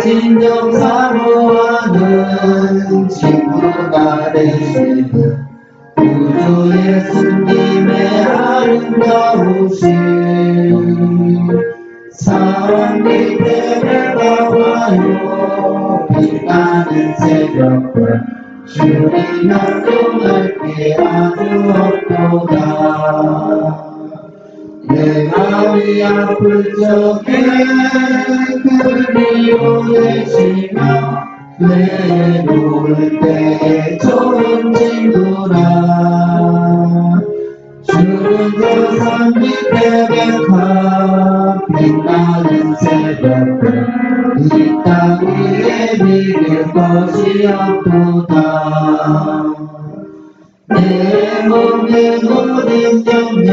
진정 사모하는 친구가 되시는 구주 예수님의 아름다우신 사랑 밑에 내가 와요. 빛나는 새벽별 주님 약속할 게 아주 없도다. 내 마음이 아플 적에 그리워내시며 외로울 때에 좋은 친구라. 주는 저 산 밑에 백합 빛나는 새벽별 이 땅 위에 믿을 것이 없도다. 내 몸의 모든 염려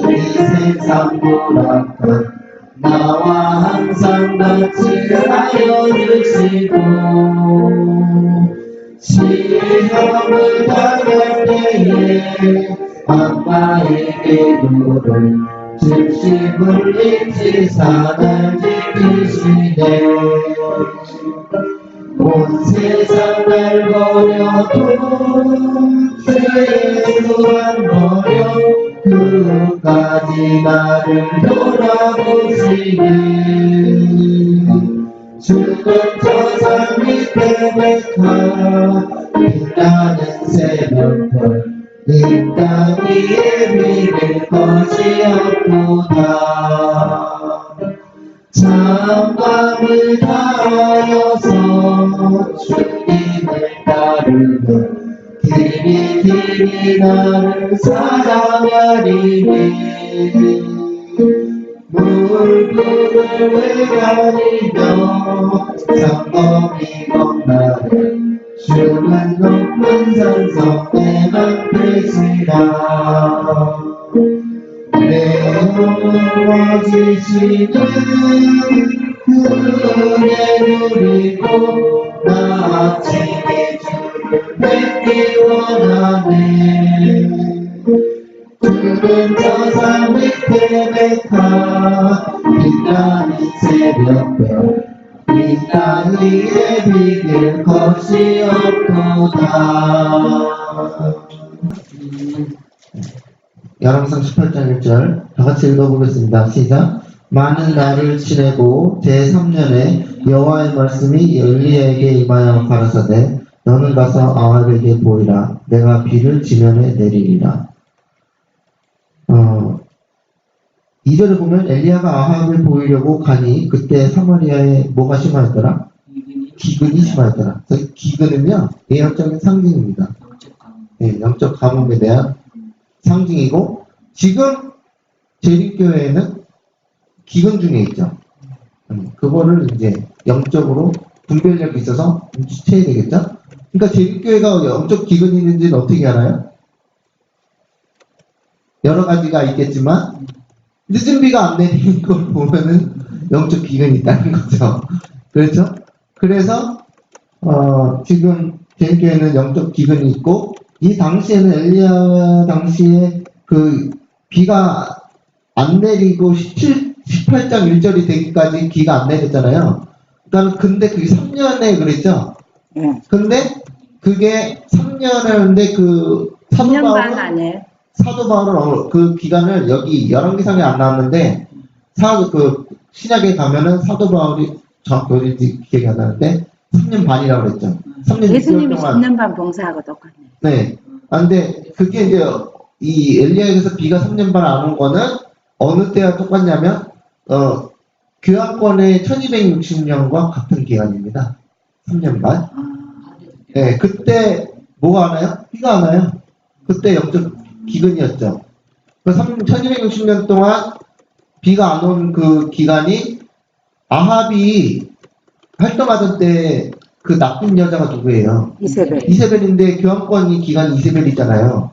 이 세상 보라까 나와 항상 같이 하여 주시고 시험을 당할 때에 아빠에게 물을 중심을 잃지 산을 지키시네. 온 세상 날 버려도 죄수 안 버려 끝까지 나를 돌아보시네. 주는 저 산 밑에 백합 빛나는 새벽별 이 땅 위에 믿을 것이 없도다. 잠밤을 다하여서 주님을 따르면 길이 나를 사랑하리니 물불을 외가리며 상검이 겁나는 주는 높은 산성에만 계시라. 내 영혼을 와주시는 그의 누리고 나 아침에 주를 뵙기 원하네. 주는 저 산 밑에 백합 빛나는 새벽별 이 땅 위에 믿을 것이 없도다. 열왕기상 18장 1절 다같이 읽어보겠습니다. 시작. 많은 날을 지내고 제3년에 여호와의 말씀이 엘리야에게 임하여 가라사대 너는 가서 아합에게 보이라. 내가 비를 지면에 내리리라. 2절에 보면 엘리야가 아합을 보이려고 가니 그때 사마리아에 뭐가 심하였더라? 기근이 심하였더라. 기근은요 예언적인 상징입니다. 영적 가뭄에 대한 상징이고 지금 재림교회에는 기근 중에 있죠. 그거를 이제 영적으로 분별력이 있어서 눈치채야 되겠죠. 그러니까 재림교회가 영적 기근이 있는지는 어떻게 알아요? 여러 가지가 있겠지만 늦은 비가 안 내리는 걸 보면은 영적 기근이 있다는 거죠. 그렇죠? 그래서 지금 재림교회는 영적 기근이 있고 이 당시에는 엘리야 당시에 그 비가 안 내리고 18장 1절이 되기까지 비가 안 내렸잖아요. 그러니까 근데 그게 3년에 그랬죠. 근데 그게 3년을 하는데 그 사도 바울은 그 기간을 여기 열왕기상에 안 나왔는데 그 신약에 가면은 사도 바울이 정확히 어딘지 기억이 안 나는데 3년 반이라고 그랬죠. 3년 예수님이 3년 반 봉사하고 똑같네. 네. 근데 그게 이제 이 엘리야에게서 비가 3년 반 안 온 거는 어느 때와 똑같냐면 교황권의 1260년과 같은 기간입니다. 3년 반. 네, 그때 뭐가 안 와요? 비가 안 와요. 그때 영적 기근이었죠. 1260년 동안 비가 안 온 그 기간이 아합이 활동하던 때 그 나쁜 여자가 누구예요? 이세벨인데 교황권이 기간이 이세벨이잖아요.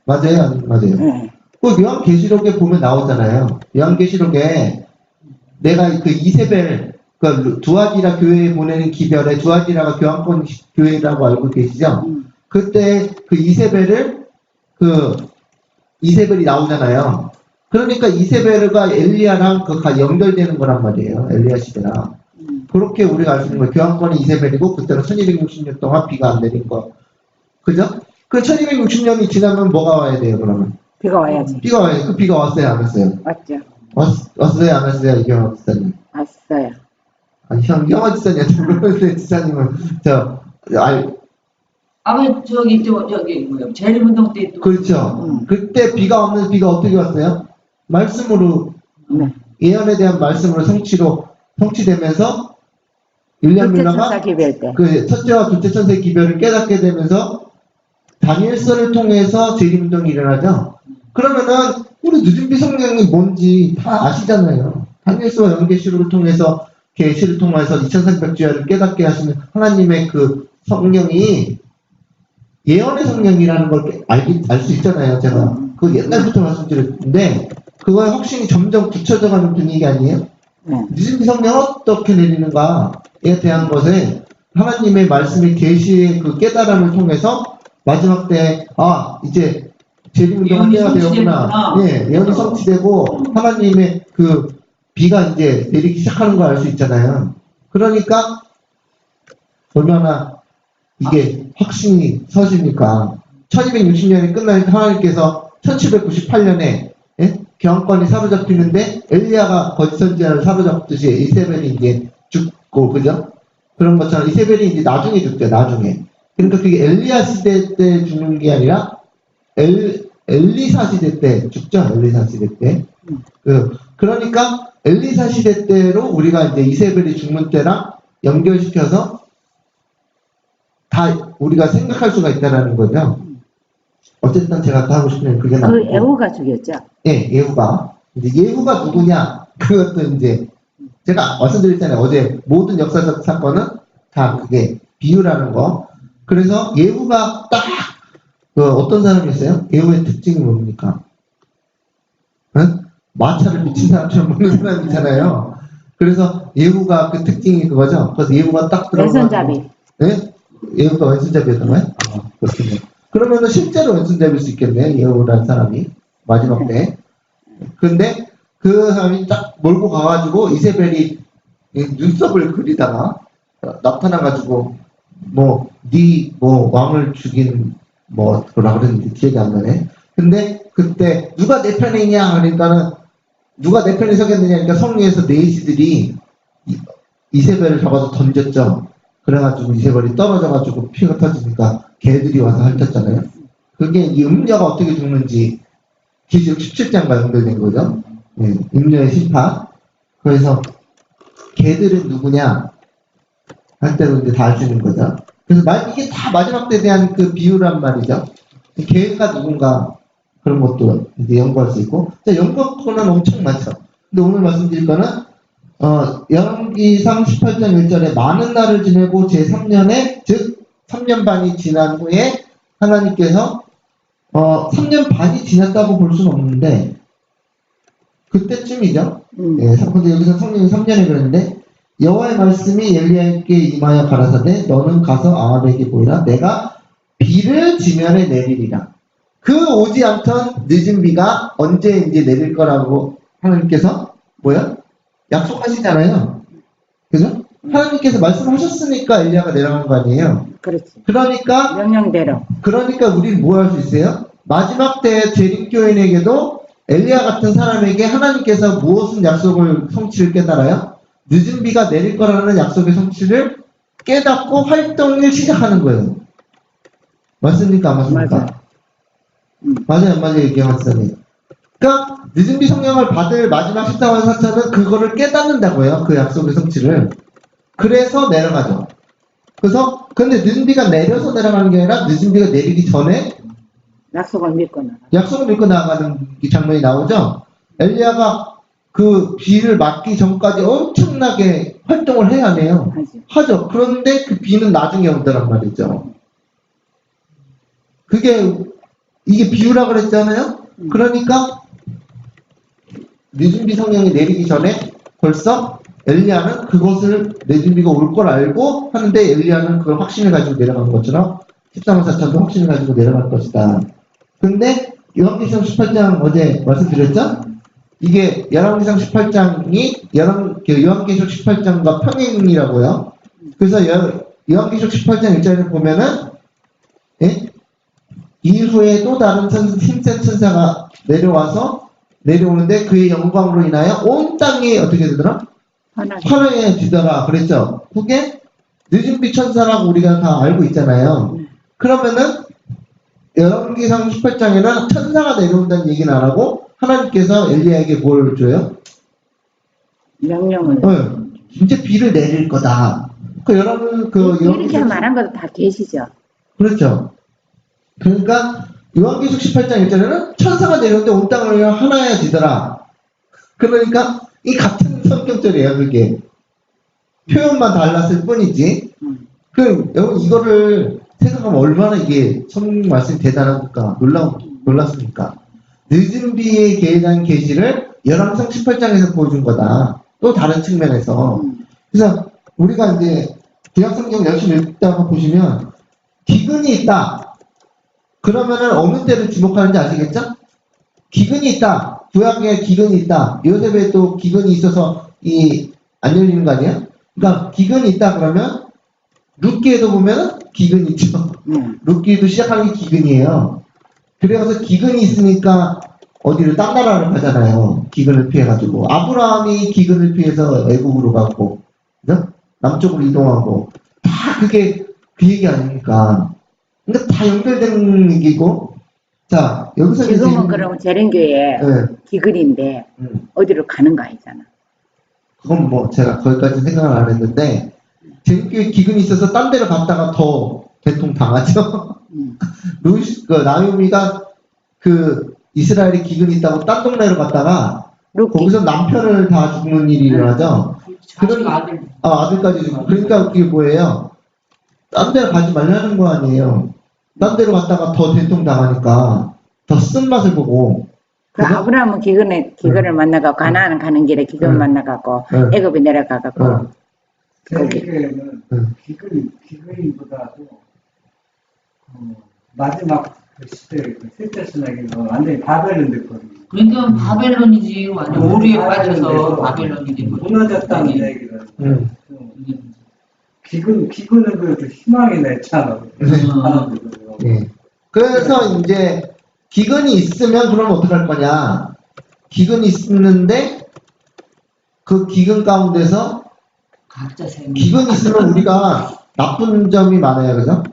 맞아요? 맞아요. 그 요한계시록에 보면 나오잖아요. 요한계시록에 내가 그 이세벨, 그 두아디라 교회에 보내는 기별에 두아디라가 교황권 교회라고 알고 계시죠? 그때 그 이세벨이 나오잖아요. 그러니까 이세벨과 엘리야랑 그 연결되는 거란 말이에요. 엘리야 시대랑. 그렇게 우리가 알 수 있는 거예요. 교환권이 이세벨이고 그때는 1260년 동안 비가 안 내린 거. 그죠? 그 1260년이 지나면 뭐가 와야 돼요, 그러면? 비가 와야지. 비가 와야 돼요. 그 비가 왔어요, 안 왔어요? 왔죠. 왔어요, 안 왔어요, 이경화 지사님? 왔어요. 아니, 이경화 지사님한테 물어보는데 지사님은, 저기 뭐야 재림운동 때 또. 그렇죠. 그때 비가 없는 비가 어떻게 왔어요? 말씀으로, 네. 예언에 대한 말씀으로 성취되면서, 윌리엄 둘째 천사 밀러가 기별 때. 그 첫째와 둘째 천사의 기별을 깨닫게 되면서 다니엘서를 통해서 재림운동이 일어나죠. 그러면은 우리 늦은비 성경이 뭔지 다 아시잖아요. 다니엘서와 연계시록을 통해서 계시를 통해서 2300주야를 깨닫게 하시는 하나님의 그 성경이 예언의 성경이라는 걸 알 수 있잖아요. 제가 그 옛날부터 말씀드렸는데 그거의 확신이 점점 굳혀져가는 분위기 아니에요? 네. 늦은비 성경 어떻게 내리는가에 대한 것에 하나님의 말씀의 계시의 그 깨달음을 통해서 마지막 때 이제 재림운동 때가 되었구나. 네, 예언이 성취되고 하나님의 그 비가 이제 내리기 시작하는 걸 알 수 있잖아요. 그러니까 얼마나 이게 확신이 서십니까? 1260년이 끝나니까 하나님께서 1798년에 교환권이 사로잡히는데 엘리야가 거짓 선지자를 사로잡듯이 이세벨이 이제 죽고, 그죠? 그런 것처럼 이세벨이 이제 나중에 죽죠, 나중에. 그러니까 그게 엘리야 시대 때 죽는 게 아니라 엘리사 시대 때 죽죠, 엘리사 시대 때. 그러니까 엘리사 시대 때로 우리가 이제 이세벨이 죽는 때랑 연결시켜서 다 우리가 생각할 수가 있다라는 거죠. 어쨌든 제가 더 하고 싶은 그게 그 에후가 죽였죠. 예, 예후가. 이제 예후가 누구냐? 그것도 이제 제가 말씀드렸잖아요. 어제 모든 역사적 사건은 다 그게 비유라는 거. 그래서 예후가 딱 어떤 사람이었어요? 예후의 특징이 뭡니까? 응? 마차를 미친 사람처럼 먹는 사람이잖아요. 그래서 예후가 그 특징이 그거죠. 그래서 예후가 딱 들어가서 왼손잡이. 네? 예후가 왼손잡이였던 거예요? 그렇군요. 그러면은 실제로 왼손잡일 수 있겠네, 예후라는 사람이. 마지막 때. 근데 그 사람이 딱 몰고 가가지고 이세벨이 눈썹을 그리다가 나타나가지고 왕을 죽인 뭐라 그랬는데 기억이 안 나네. 근데 그때 누가 내 편에 있냐 그러니까는 누가 내 편에 서겠느냐 그러니까 성 위에서 네이시들이 이세벨을 잡아서 던졌죠. 그래가지고 이세벨이 떨어져가지고 피가 터지니까 개들이 와서 핥았잖아요. 그게 이 음녀가 어떻게 죽는지 계시록 17장과 연결된 거죠. 네, 음녀의 심판. 그래서 개들은 누구냐 할 때로 이제 다 알 수 있는 거죠. 그래서 이게 다 마지막 때에 대한 그 비유란 말이죠. 개가 누군가 그런 것도 이제 연구할 수 있고. 자, 연구할 거는 엄청 많죠. 근데 오늘 말씀드릴 거는 열왕기상 18장 1절에 많은 날을 지내고 제3년에 즉 3년 반이 지난 후에 하나님께서 3년 반이 지났다고 볼 수는 없는데 그때쯤이죠. 예, 근데 여기서 성령이 3년에 그랬는데 여호와의 말씀이 엘리야에게 임하여 가라사대 너는 가서 아합에게 보이라 내가 비를 지면에 내리리라. 그 오지 않던 늦은 비가 언제 이제 내릴 거라고 하나님께서 약속하시잖아요. 그죠? 하나님께서 말씀하셨으니까 엘리야가 내려간 거 아니에요. 그렇지. 그러니까 명령대로. 우리는 뭐 할 수 있어요? 마지막 때 재림교인에게도 엘리야 같은 사람에게 하나님께서 무엇은 약속을 성취를 깨달아요? 늦은 비가 내릴 거라는 약속의 성취를 깨닫고 활동을 시작하는 거예요. 맞습니까? 안 맞습니까? 맞아요, 안 맞아요, 이게 맞습니다. 그러니까 늦은 비 성령을 받을 마지막 14만 4천은 그거를 깨닫는다고요. 그 약속의 성취를. 그래서 내려가죠. 근데 늦은 비가 내려서 내려가는 게 아니라 늦은 비가 내리기 전에 약속을 믿고 나가는 장면이 나오죠. 엘리야가 그 비를 맞기 전까지 엄청나게 활동을 해야 해요. 하죠. 그런데 그 비는 나중에 온다란 말이죠. 이게 비유라 그랬잖아요. 그러니까 늦은 비 성령이 내리기 전에 벌써 엘리야는 그것을 늦은 비가 올 걸 알고 하는데 엘리야는 그걸 확신을 가지고 내려간 것처럼 14만 4천도 확신을 가지고 내려갈 것이다. 근데 요한계시록 18장 어제 말씀드렸죠? 이게 열왕기상 18장이 요한계시록 18장과 평행이라고요. 그래서 요한계시록 18장 1절에 보면은 예? 이후에 또 다른 힘센 천사가 내려오는데 그의 영광으로 인하여 온 땅이 어떻게 되더라? 환해지더라 그랬죠. 그게 늦은 빛 천사라고 우리가 다 알고 있잖아요. 그러면은 열왕기상 18장에는 천사가 내려온다는 얘기는 안 하고 하나님께서 엘리야에게 뭘 줘요? 명령을. 이제 비를 내릴 거다. 여러분 이렇게 말한 것도 다 계시죠. 그렇죠. 그러니까 요한계시록 18장 1절에는 천사가 내려오는데 온 땅을 하나여지더라. 그러니까 이 같은 성경절이에요. 그게 표현만 달랐을 뿐이지. 여러분 이거를 생각하면 얼마나 이게 성경 말씀이 대단할까 놀랐습니까? 늦은 비에 대한 계시를 열왕기상 18장에서 보여준 거다. 또 다른 측면에서. 그래서 우리가 이제 구약성경 열심히 읽다가 보시면 기근이 있다. 그러면은 어느 때를 주목하는지 아시겠죠? 기근이 있다. 구약에 기근이 있다. 요셉에 또 기근이 있어서 안 열리는 거 아니에요? 그러니까 기근이 있다 그러면 룻기에도 보면은 기근이 있죠. 룻기도 시작하는 게 기근이에요. 그래서 기근이 있으니까 어디를 딴 나라를 가잖아요. 기근을 피해가지고. 아브라함이 기근을 피해서 애국으로 가고, 그죠? 남쪽으로 이동하고. 다 그게 그 얘기 아닙니까? 그러니까 다 연결된 얘기고. 자, 여기서 지금은 그러면 재림교회 기근인데 어디로 가는 거 아니잖아. 그건 뭐 제가 거기까지 생각을 안 했는데 재밌게 기근이 있어서 딴 데를 갔다가 더 대통 당하죠. 나오미가 이스라엘에 기근이 있다고 딴 동네로 갔다가 거기서 남편을 다 죽는 일이 일어나죠. 아들까지 죽고. 그러니까 그게 뭐예요? 딴 데로 가지 말라는 거 아니에요. 딴 데로 갔다가 더 대통 당하니까 더 쓴맛을 보고. 아브라함은 기근을 만나고 가나안 가는 길에 기근 만나갖고 애굽에 내려가갖고 재림교회는 기근보다도 마지막 시대 셋째 신학에는 완전히 바벨론 됐거든요. 그러니까 바벨론이지 완전 오류에 빠져서 바벨론이 된 거죠. 무너졌다는 얘기를. 기근은 그래도 희망이 냈잖아. 네. 그래서 이제 기근이 있으면 그러면 어떡할 거냐? 기근이 있는데 그 기근 가운데서 기근이 있으면 우리가 나쁜 점이 많아요. 그죠?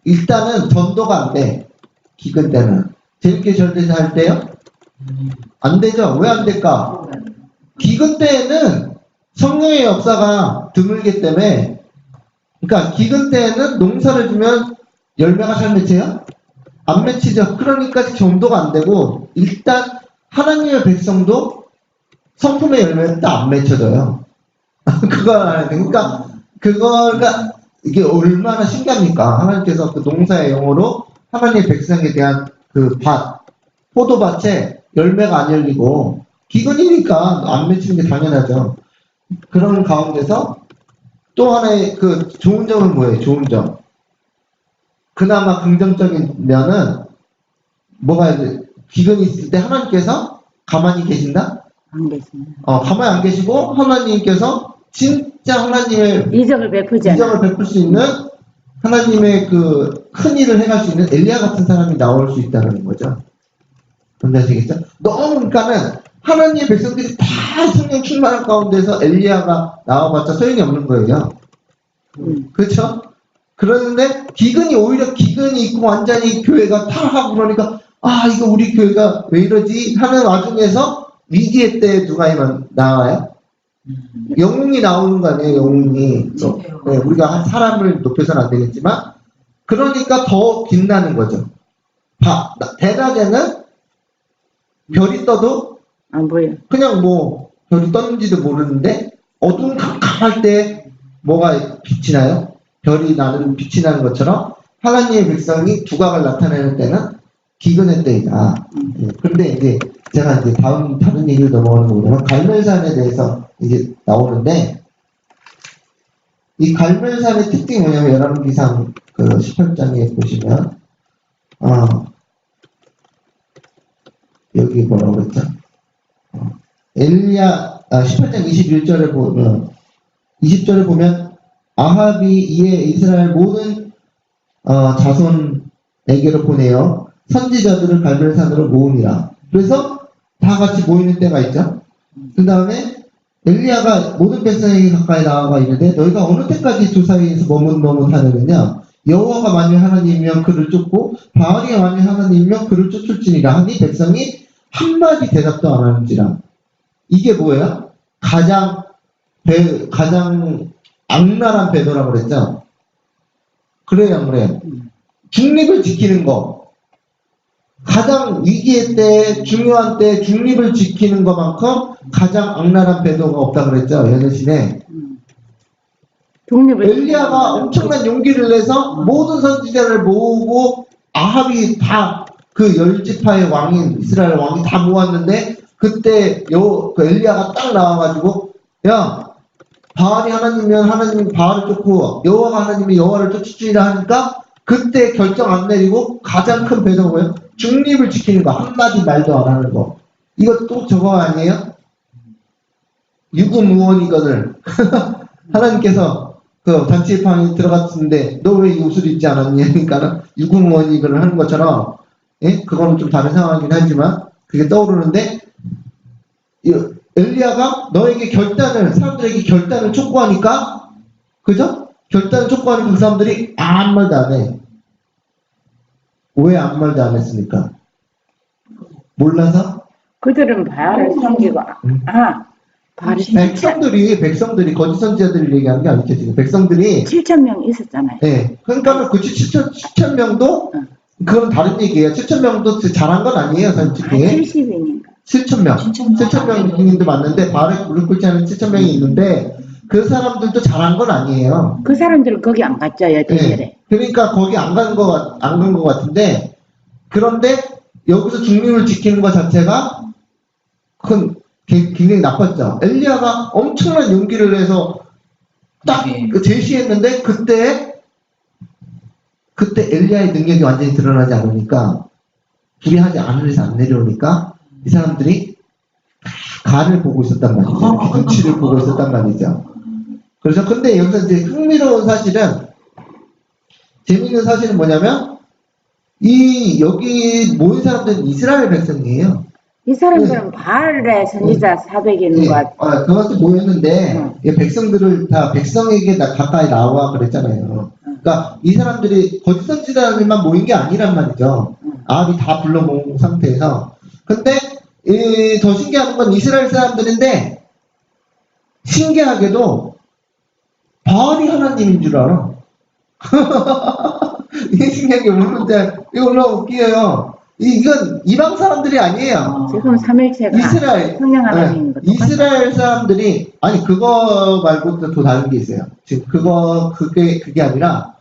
일단은 전도가 안 돼. 기근 때는. 재밌게 절대서 할 때요? 안 되죠? 왜 안 될까? 기근 때에는 성령의 역사가 드물기 때문에, 그러니까 기근 때에는 농사를 주면 열매가 잘 맺혀요? 안 맺히죠. 그러니까 전도가 안 되고, 일단 하나님의 백성도 성품의 열매는 안 맺혀져요. 그걸 알아야 돼. 그러니까 그거가 이게 얼마나 신기합니까? 하나님께서 그 농사의 영으로 하나님의 백성에 대한 포도밭에 열매가 안 열리고 기근이니까 안 맺히는 게 당연하죠. 그런 가운데서 또 하나의 좋은 점은 뭐예요? 좋은 점. 그나마 긍정적인 면은 뭐가 기근이 있을 때 하나님께서 가만히 계신다? 안 계십니다. 가만히 안 계시고 하나님께서 진짜 하나님의 이적을 베풀 수 있는 하나님의 큰 일을 해갈 수 있는 엘리야 같은 사람이 나올 수 있다는 거죠. 뭔지 아시겠죠? 그러니까는 하나님의 백성들이 다 성령 충만한 가운데서 엘리야가 나와봤자 소용이 없는 거예요. 그렇죠? 그러는데 오히려 기근이 있고 완전히 교회가 타락하고 그러니까 이거 우리 교회가 왜 이러지 하는 와중에서 위기의 때 누가 나와요? 영웅이 나오는 거 아니에요? 영웅이. 네, 우리가 사람을 높여서는 안 되겠지만 그러니까 더 빛나는 거죠. 대낮에는 별이 떠도 안 보여. 그냥 별이 떴는지도 모르는데 어두운 캄캄할 때 뭐가 빛이 나요? 빛이 나는 것처럼 하나님의 백성이 두각을 나타내는 때는 기근의 때이다. 그런데 이제 제가 이제 다른 얘기를 넘어가는 거보다는 갈멜산에 대해서 이제 나오는데 이 갈멜산의 특징이 뭐냐면 열왕기상 18장에 보시면 여기 뭐라고 그랬죠? 엘리야 18장 21절에 보면 20절에 보면 아합이 이에 이스라엘 모든 자손에게로 보내어 선지자들을 갈멜산으로 모으니라. 그래서 다 같이 모이는 때가 있죠. 그 다음에 엘리야가 모든 백성에게 가까이 나아가 이르되 너희가 어느 때까지 두 사이에서 머뭇머뭇하느냐 여호와가 만일 하나님이면 그를 쫓고 바알이 만일 하나님이면 그를 쫓을지니라 하니 백성이 한마디 대답도 안 하는지라. 이게 뭐예요? 가장 악랄한 배도라고 그랬죠. 그래요, 안 그래요? 중립을 지키는 거. 가장 위기의 때, 중요한 때 중립을 지키는 것만큼 가장 악랄한 배도가 없다 그랬죠. 여자신에. 엘리야가 엄청난 용기를 내서 모든 선지자를 모으고 아합이 다 그 열지파의 왕인 이스라엘 왕이 다 모았는데 그때 그 엘리야가 딱 나와가지고 야 바알이 하나님이면 하나님 바알을 쫓고 여호와가 하나님이 여호와를 쫓으리라 하니까 그때 결정 안 내리고 가장 큰 배도가 뭐예요? 중립을 지키는 거. 한마디 말도 안 하는 거. 이거 또 저거 아니에요? 유구무원이거늘 하나님께서 그 잔치판이 들어갔는데 너 왜 이 옷을 입지 않았니? 하니까는 유구무원이거늘 하는 것처럼 예? 그거는 좀 다른 상황이긴 하지만 그게 떠오르는데 엘리야가 너에게 사람들에게 결단을 촉구하니까 그죠? 결단을 촉구하니까 그 사람들이 아무 말도 안 해. 왜 아무 말도 안 했습니까? 몰라서? 그들은 바알을 섬기고 바알이 백성들이 거짓 선지자들이 얘기하는 게 아니죠. 지금 백성들이 7,000명 있었잖아요. 네. 그러니까 그 7,000명도 그건 다른 얘기예요. 7,000명도 잘한 건 아니에요. 솔직히 70인인가? 7,000명. 7,000명도 맞는데 바알에 무릎 꿇지 않은 7,000명이 있는데 그 사람들도 잘한 건 아니에요. 그 사람들은 거기 안 갔죠, 대결에. 네. 그러니까 거기 안 간 거 같은데 그런데 여기서 중립을 지키는 것 자체가 굉장히 나빴죠. 엘리야가 엄청난 용기를 내서 딱 제시했는데 그때 엘리야의 능력이 완전히 드러나지 않으니까 불의하지 않으면서 안 내려오니까 이 사람들이 간을 보고 있었단 말이죠. 눈치를 보고 있었단 말이죠. 그래서 근데 여기서 이제 흥미로운 사실은 재미있는 사실은 뭐냐면 여기 모인 사람들은 이스라엘 백성이에요. 이 사람들은 바알의 선지자 400인 것 같아요. 그것도 모였는데 이 백성들을 다 백성에게 가까이 나와 그랬잖아요. 그러니까 이 사람들이 거짓 선지자들만 모인 게 아니란 말이죠. 아합이 다 불러 모은 상태에서. 근데 더 신기한 건 이스라엘 사람들인데 신기하게도 바알이 하나님인 줄 알아. 이게 신기한 게 모르는데 이거 웃기해요. 이건 이방 사람들이 아니에요. 지금 3일체가 성령 하나님인 것도 이스라엘 사람들이 그거 말고 또 다른 게 있어요. 지금 그게 아니라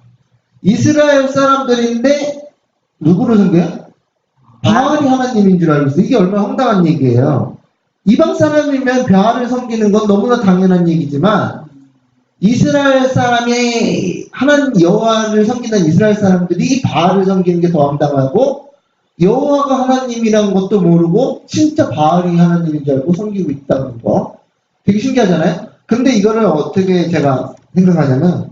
이스라엘 사람들인데 누구를 섬겨요? 바알이 하나님인 줄 알고 있어요. 이게 얼마나 황당한 얘기예요. 이방 사람이면 바알을 섬기는 건 너무나 당연한 얘기지만 이스라엘 사람이 하나님 여호와를 섬기는 이스라엘 사람들이 바알을 섬기는 게 더 황당하고 여호와가 하나님이라는 것도 모르고 진짜 바알이 하나님인 줄 알고 섬기고 있다는 거 되게 신기하잖아요. 근데 이거를 어떻게 제가 생각하냐면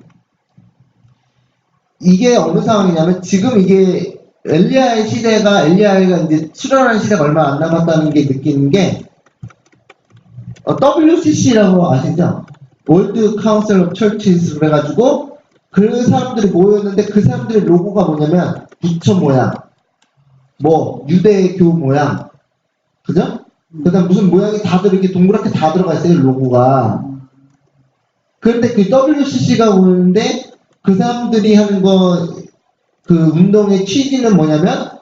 이게 어느 상황이냐면 지금 이게 엘리야가 이제 출현하는 시대가 얼마 안 남았다는 게 느끼는 게 WCC라고 아시죠? 월드 카운슬 오브 철치스 그래가지고 그 사람들이 모였는데 그 사람들의 로고가 뭐냐면 부처 모양 유대교 모양 그죠? 그 다음 무슨 모양이 다들 이렇게 동그랗게 다 들어가 있어요 로고가. 그런데 그 WCC가 오는데 그 사람들이 하는 그 운동의 취지는 뭐냐면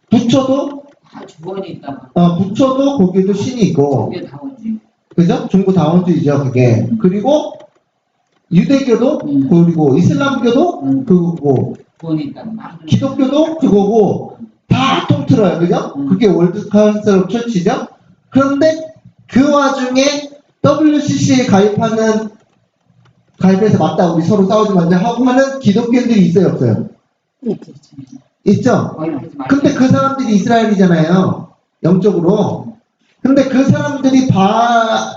부처도 다 주권이 있다. 부처도 거기에도 신이 있고 그게 다원지. 그죠? 종교다원주의죠 그게. 그리고 유대교도 그리고 이슬람교도 그거고 주권이 있다. 기독교도 그거고 다 통틀어요. 그죠? 그게 월드 카운슬 오브 철치죠. 그런데 그 와중에 WCC에 가입해서 맞다 우리 서로 싸우지 말자 하고 하는 기독교인들이 있어요 없어요? 있죠? 근데 그 사람들이 이스라엘이잖아요 영적으로. 근데 그 사람들이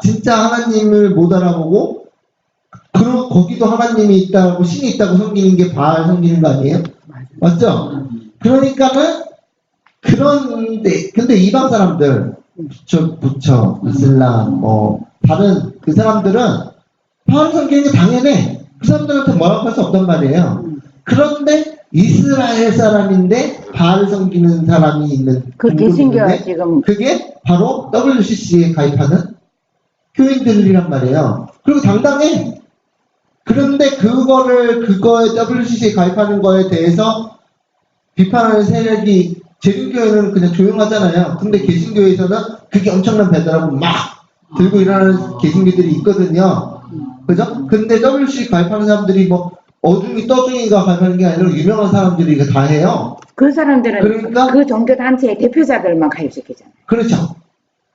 진짜 하나님을 못 알아보고, 거기도 하나님이 있다고, 신이 있다고 섬기는 게 바알 섬기는 거 아니에요? 맞죠? 그러니까는, 근데 이방 사람들, 부처, 이슬람, 다른 그 사람들은 바알 섬기는 게 당연해. 그 사람들한테 뭐라고 할 수 없단 말이에요. 그런데 이스라엘 사람인데 바알 섬기는 사람이 있는 그 종교가 개신교가 있는데 지금 그게 바로 WCC에 가입하는 교인들이란 말이에요. 그리고 당당해. 그런데 그거에 WCC에 가입하는 거에 대해서 비판하는 세력이 재림교회는 그냥 조용하잖아요. 근데 개신교에서는 그게 엄청난 배달하고 막 들고 일어나는 개신교들이 있거든요. 그죠? 근데 WCC 가입하는 사람들이 뭐 어중이 떠중이가 가입하는 게 아니라 유명한 사람들이 이거 다 해요. 그 사람들은 그러니까 그 종교 단체의 대표자들만 가입시키잖아요. 그렇죠.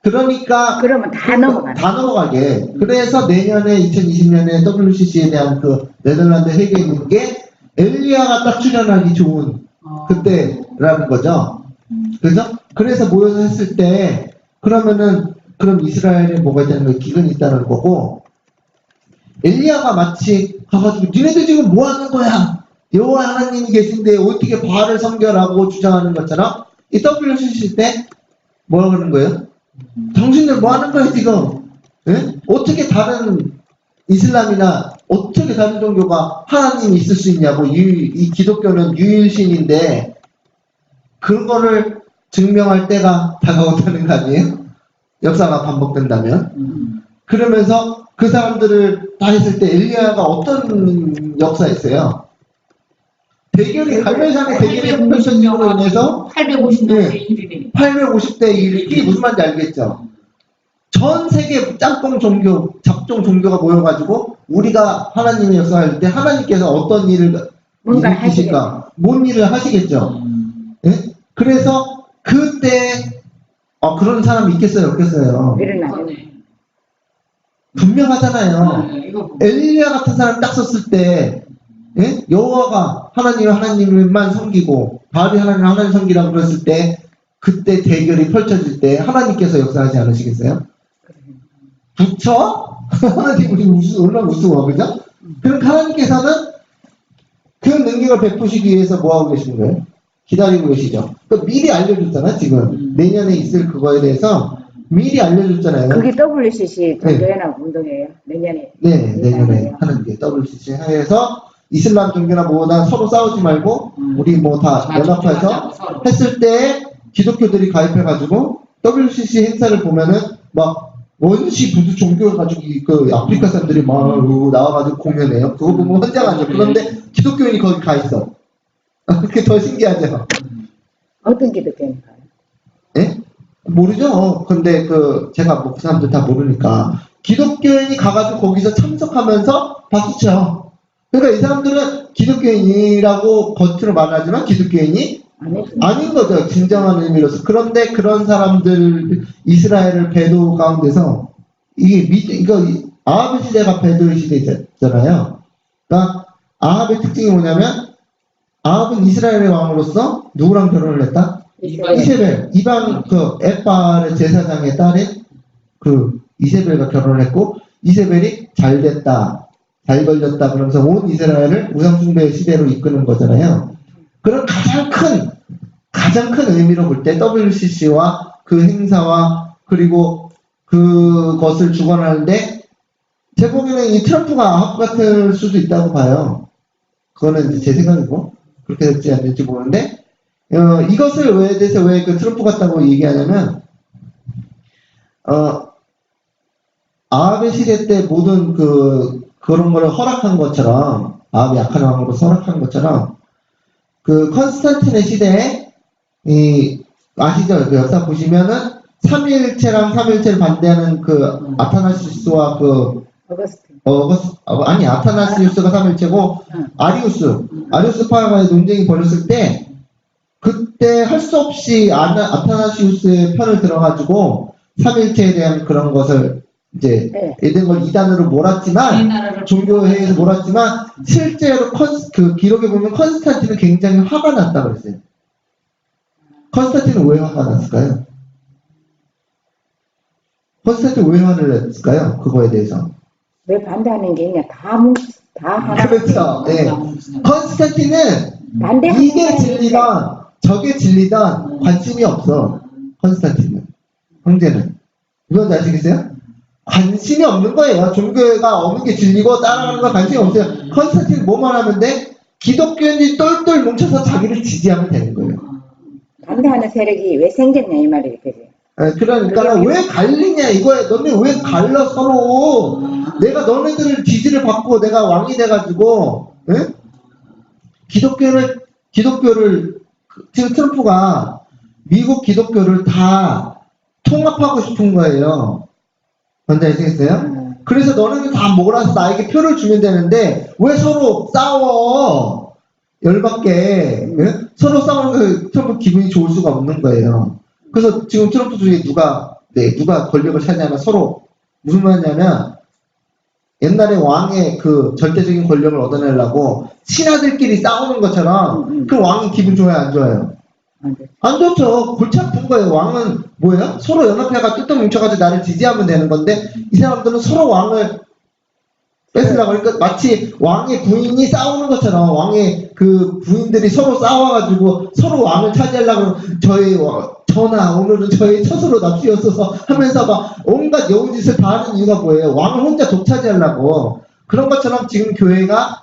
그러니까 그러면 다 넘어가네. 다 넘어가게. 그래서 내년에 2020년에 WCC에 대한 그 네덜란드 회계에 있는 게 엘리야가 딱 출연하기 좋은 그때라는 거죠. 그죠? 그래서 모여서 했을 때 그러면은 그럼 이스라엘에 뭐가 되는 거 기근이 있다는 거고 엘리야가 마치 가가지고 니네들 지금 뭐 하는 거야? 여호와 하나님이 계신데 어떻게 바알을 섬겨라고 주장하는 것처럼 이 WCC 때 뭐라 그러는 거예요? 당신들 뭐 하는 거야 지금? 예? 어떻게 다른 이슬람이나 어떻게 다른 종교가 하나님이 있을 수 있냐고 이 기독교는 유일신인데 그거를 증명할 때가 다가온다는 거 아니에요? 역사가 반복된다면 그러면서 그 사람들을 다 했을 때 엘리야가 어떤 역사였어요? 대결이 갈멜산의 대결이 펼쳐지므로 인해서 850년대 1일이네. 850대 1 이게 무슨 말인지 알겠죠? 전 세계 짬뽕 종교, 잡종 종교가 모여가지고 우리가 하나님의 역사할 때 하나님께서 어떤 일을 뭔가 일으키실까? 뭔 일을 하시겠죠? 예? 그래서 그때 그런 사람이 있겠어요? 없겠어요? 일어나요. 분명하잖아요. 이거 엘리야 같은 사람 딱 썼을 때 예? 여호와가 하나님만 섬기고 바알이 하나님 섬기라고 그랬을 때 그때 대결이 펼쳐질 때 하나님께서 역사하지 않으시겠어요? 부처? 하나님 얼마나 우스워 그죠? 그러니까 하나님께서는 그 능력을 베푸시기 위해서 뭐하고 계시는 거예요? 기다리고 계시죠. 그 미리 알려줬잖아 지금 내년에 있을 그거에 대해서 미리 알려줬잖아요. 그게 WCC 종교연합 운동이에요. 내년에. 내년에 하는 게 WCC 하에서 이슬람 종교나 뭐나 서로 싸우지 말고 우리 뭐 다 연합해서 했을 때 기독교들이 가입해가지고 WCC 행사를 보면은 막 원시 부두 종교 가지고 그 아프리카 사람들이 막 나와가지고 공연해요. 그거 보면 환장하죠. 그런데 기독교인이 거기 가 있어. 그게 더 신기하죠. 어떤 기독교인가요? 예? 모르죠. 근데 제가 뭐 그 사람들 다 모르니까 기독교인이 가가지고 거기서 참석하면서 박수쳐. 그러니까 이 사람들은 기독교인이라고 겉으로 말하지만 기독교인이 아닌 거죠. 진정한 의미로서. 그런데 그런 사람들, 이스라엘을 배도 가운데서, 이거, 아합의 시대가 배도의 시대잖아요. 그러니까, 아합의 특징이 뭐냐면, 아합은 이스라엘의 왕으로서 누구랑 결혼을 했다? 이세벨. 이방, 에발의 제사장의 딸인 이세벨과 결혼을 했고, 이세벨이 잘 됐다. 잘 걸렸다. 그러면서 온 이스라엘을 우상숭배의 시대로 이끄는 거잖아요. 그런 가장 큰 의미로 볼 때 WCC와 그 행사와 그리고 그것을 주관하는데 제 보기에는 이 트럼프가 아합 같을 수도 있다고 봐요. 그거는 이제 제 생각이고 그렇게 될지 안 될지 모르는데 이것을 왜 대해서 왜 그 트럼프 같다고 얘기하냐면 아합의 시대 때 모든 그런 거를 허락한 것처럼 아합이 약한 왕으로 허락한 것처럼 컨스탄틴의 시대에 아시죠? 그 역사 보시면은 삼위일체랑 삼위일체를 반대하는 아타나시우스와 아타나시우스가 삼위일체고 아리우스파와의 논쟁이 벌어졌을 때 그때 할 수 없이 아타나시우스의 편을 들어가지고 삼위일체에 대한 그런 것을 이제 예된 걸 이단으로 몰았지만 종교회에서 몰았지만 실제로 기록에 보면 컨스탄틴은 굉장히 화가 났다 그랬어요. 컨스탄틴은 왜 화가 났을까요? 컨스탄틴 왜 화를 냈을까요? 그거에 대해서. 왜 반대하는 게 있냐? 다 하나. 그렇죠. 예. 컨스탄틴은 반대하는 이게 사람이 진리건 저게 진리건 관심이 없어. 컨스탄틴은. 형제는. 이건 아시겠어요? 관심이 없는 거예요. 종교가 없는 게 진리고 따라가는 건 관심이 없어요. 컨스탄틴은 뭐만 하면 돼? 기독교인이 똘똘 뭉쳐서 자기를 지지하면 되는 거예요. 반대하는 세력이 왜 생겼냐 이 말이지. 그지? 예, 그러니까 왜 갈리냐 이거야. 너네 왜 갈러 서로. 내가 너네들을 지지를 받고 내가 왕이 돼가지고 예? 기독교를 지금 트럼프가 미국 기독교를 다 통합하고 싶은 거예요. 뭔지 아시겠어요? 그래서 너네들 다 몰아서 나에게 표를 주면 되는데 왜 서로 싸워? 열받게 예? 서로 싸우는 거 트럼프 기분이 좋을 수가 없는 거예요. 그래서 지금 트럼프 중에 누가 권력을 차지하면 서로 무슨 말이냐면 옛날에 왕의 그 절대적인 권력을 얻어내려고 신하들끼리 싸우는 것처럼 그 왕이 기분 좋아요, 안 좋아요? 안 좋죠. 골치 아픈 거예요. 왕은 뭐예요? 서로 연합해가 뚜껑 뭉쳐가지고 나를 지지하면 되는 건데 이 사람들은 서로 왕을 뺏으려고 그러니까 마치 왕의 부인이 싸우는 것처럼 왕의 그 부인들이 서로 싸워가지고 서로 왕을 차지하려고 전하 오늘은 저의 처소로 납치였어서 하면서 막 온갖 여우짓을 다 하는 이유가 뭐예요? 왕을 혼자 독차지하려고. 그런 것처럼 지금 교회가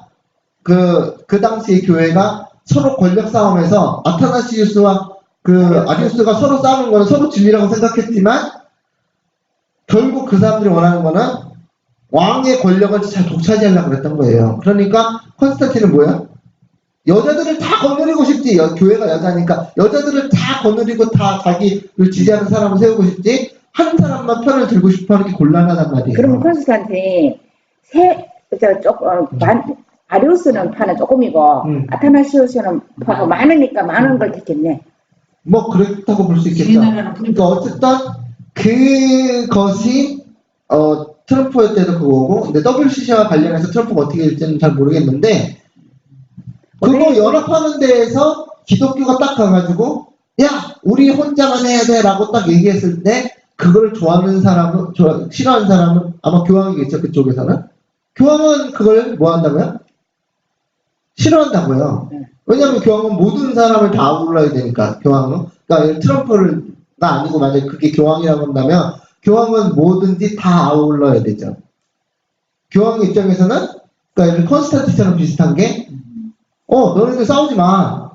그 당시의 교회가 서로 권력 싸움에서 아타나시우스와 아리우스가 서로 싸우는 거는 서로 진리라고 생각했지만 결국 그 사람들이 원하는 거는 왕의 권력을 잘 독차지하려고 그랬던 거예요. 그러니까 컨스탄틴은 뭐야? 여자들을 다 거느리고 싶지. 교회가 여자니까 여자들을 다 거느리고 다 자기를 지지하는 사람을 세우고 싶지. 한 사람만 편을 들고 싶어하는 게 곤란하단 말이에요. 그러면 컨스탄틴이 아리우스는 파는 조금이고 아타나시우스는 파가 많으니까 많은 걸 택했네. 뭐 그렇다고 볼 수 있겠죠. 그러니까 어쨌든 그것이 트럼프 때도 그거고, 근데 WCC와 관련해서 트럼프가 어떻게 될지는 잘 모르겠는데, 그거 연합하는 데에서 기독교가 딱 가가지고, 야, 우리 혼자만 해야 돼 라고 딱 얘기했을 때, 그걸 좋아하는 사람은, 싫어하는 사람은 아마 교황이겠죠, 그쪽에서는. 교황은 그걸 뭐 한다고요? 싫어한다고요. 왜냐면 교황은 모든 사람을 다 아울러야 되니까, 교황은. 그러니까 트럼프가 아니고 만약에 그게 교황이라고 한다면, 교황은 뭐든지 다 아울러야 되죠. 교황의 입장에서는, 그러니까 컨스탄틴처럼 비슷한 게, 너네들 싸우지 마.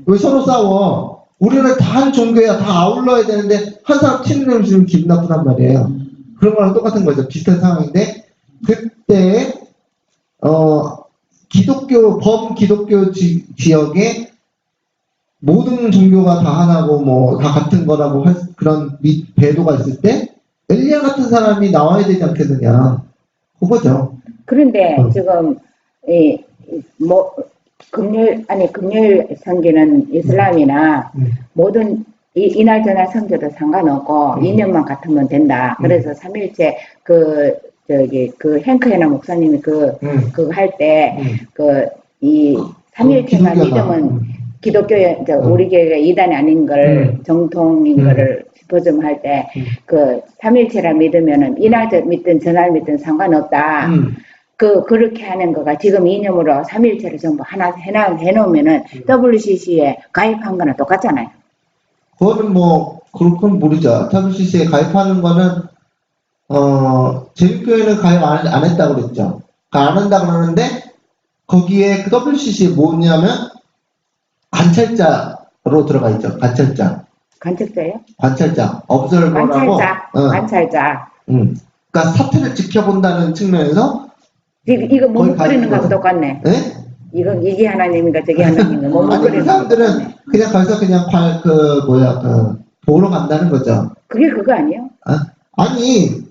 왜 서로 싸워? 우리는 다 한 종교야. 다 아울러야 되는데, 한 사람 튀는 냄새는 기분 나쁘단 말이에요. 그런 거랑 똑같은 거죠. 비슷한 상황인데, 그때, 범기독교 지역에 모든 종교가 다 하나고, 뭐, 다 같은 거라고 그런 배도가 있을 때, 엘리야 같은 사람이 나와야 되지 않겠느냐. 그거죠. 그런데 지금 금요일 성기는 이슬람이나 모든 이날 저날 성교도 상관없고 2년만 같으면 된다. 그래서 3일째 그 행크헤나 목사님이 그거 할 때 이 3일째만 믿으면 기독교에 우리 교회가 이단이 아닌 걸 정통인 거를 짚어줌할 때 그 3일체라 믿으면은 이날 믿든 저날 믿든 상관없다. 그렇게 하는 거가 지금 이념으로 3일체를 전부 하나 해놓으면은 WCC에 가입한 거나 똑같잖아요. 그거는 뭐 그렇군 모르죠. WCC에 가입하는 거는 제일교회는 가입 안 했다고 그랬죠. 그러니까 안 한다고 그러는데 거기에 그 WCC에 뭐냐면 관찰자로 들어가 있죠. 관찰자예요? 관찰자, observer라고. 관찰자. 그러니까 사태를 지켜본다는 측면에서 이거 머뭇거리는 거하고 똑같네. 네? 이건 이게 하나님인가 저게 하나님인가 아니 머뭇거리는 그 사람들은 그냥 가서 그냥 보러 간다는 거죠. 그게 그거 아니에요? 아니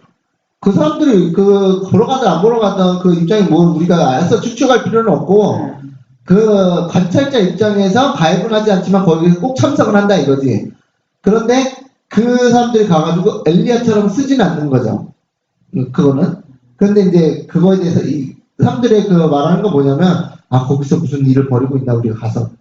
그 사람들이 보러 가든 안 보러 가든 그 입장이 뭐 우리가 알아서 추측할 필요는 없고 그 관찰자 입장에서 가입은 하지 않지만 거기에 꼭 참석을 한다 이거지. 그런데 그 사람들이 가가지고 엘리야처럼 쓰진 않는 거죠. 그거는. 그런데 이제 그거에 대해서 이 사람들의 말하는 건 뭐냐면 거기서 무슨 일을 벌이고 있나 우리가 가서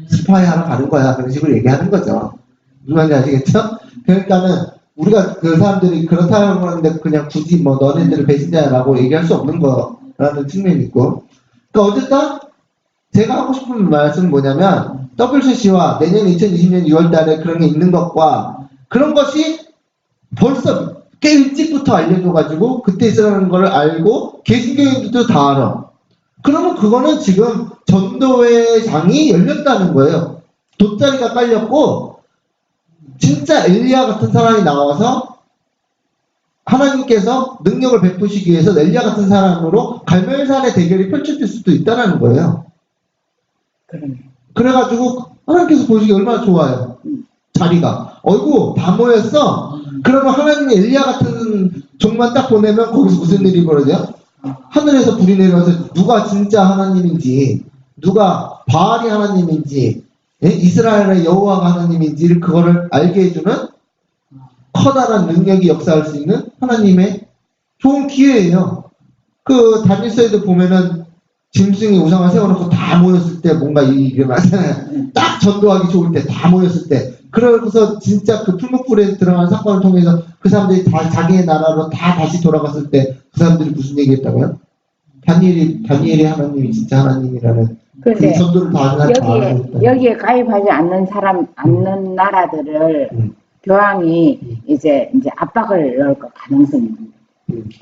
스파이 하러 가는 거야 그런 식으로 얘기하는 거죠. 무슨 말인지 아시겠죠? 그러니까는 우리가 그 사람들이 그렇다고 하는데 그냥 굳이 뭐 너네들을 배신자라고 얘기할 수 없는 거라는 측면이 있고. 그러니까 어쨌든 제가 하고 싶은 말씀은 뭐냐면 WCC와 내년 2020년 2월 달에 그런 게 있는 것과 그런 것이 벌써 꽤 일찍부터 알려줘가지고 그때 있으라는 걸 알고 개신교인들도 다 알아. 그러면 그거는 지금 전도회 장이 열렸다는 거예요. 돗자리가 깔렸고 진짜 엘리야 같은 사람이 나와서 하나님께서 능력을 베푸시기 위해서 엘리야 같은 사람으로 갈멜산의 대결이 펼쳐질 수도 있다는 거예요. 그러네. 그래가지고 하나님께서 보시기 얼마나 좋아요. 자리가. 어이구 다 모였어. 그러면 하나님이 엘리야 같은 종만 딱 보내면 거기서 무슨 일이 벌어져요? 하늘에서 불이 내려와서 누가 진짜 하나님인지 누가 바알이 하나님인지 이스라엘의 여호와가 하나님인지를 그거를 알게 해주는 커다란 능력이 역사할 수 있는 하나님의 좋은 기회예요. 그 다니엘서에도 보면은 짐승이 우상을 세워놓고 다 모였을 때 뭔가 이게 맞잖아요. 딱 전도하기 좋을 때 다 모였을 때 그러고서 진짜 그 풀무불에 들어간 사건을 통해서 그 사람들이 다 자기의 나라로 다 다시 돌아갔을 때 그 사람들이 무슨 얘기했다고요? 다니엘이 하나님이 진짜 하나님이라는 그 근데 전도를 다 여기에 가입하지 않는 않는 나라들을 교황이 이제 압박을 넣을 가능성이 있는.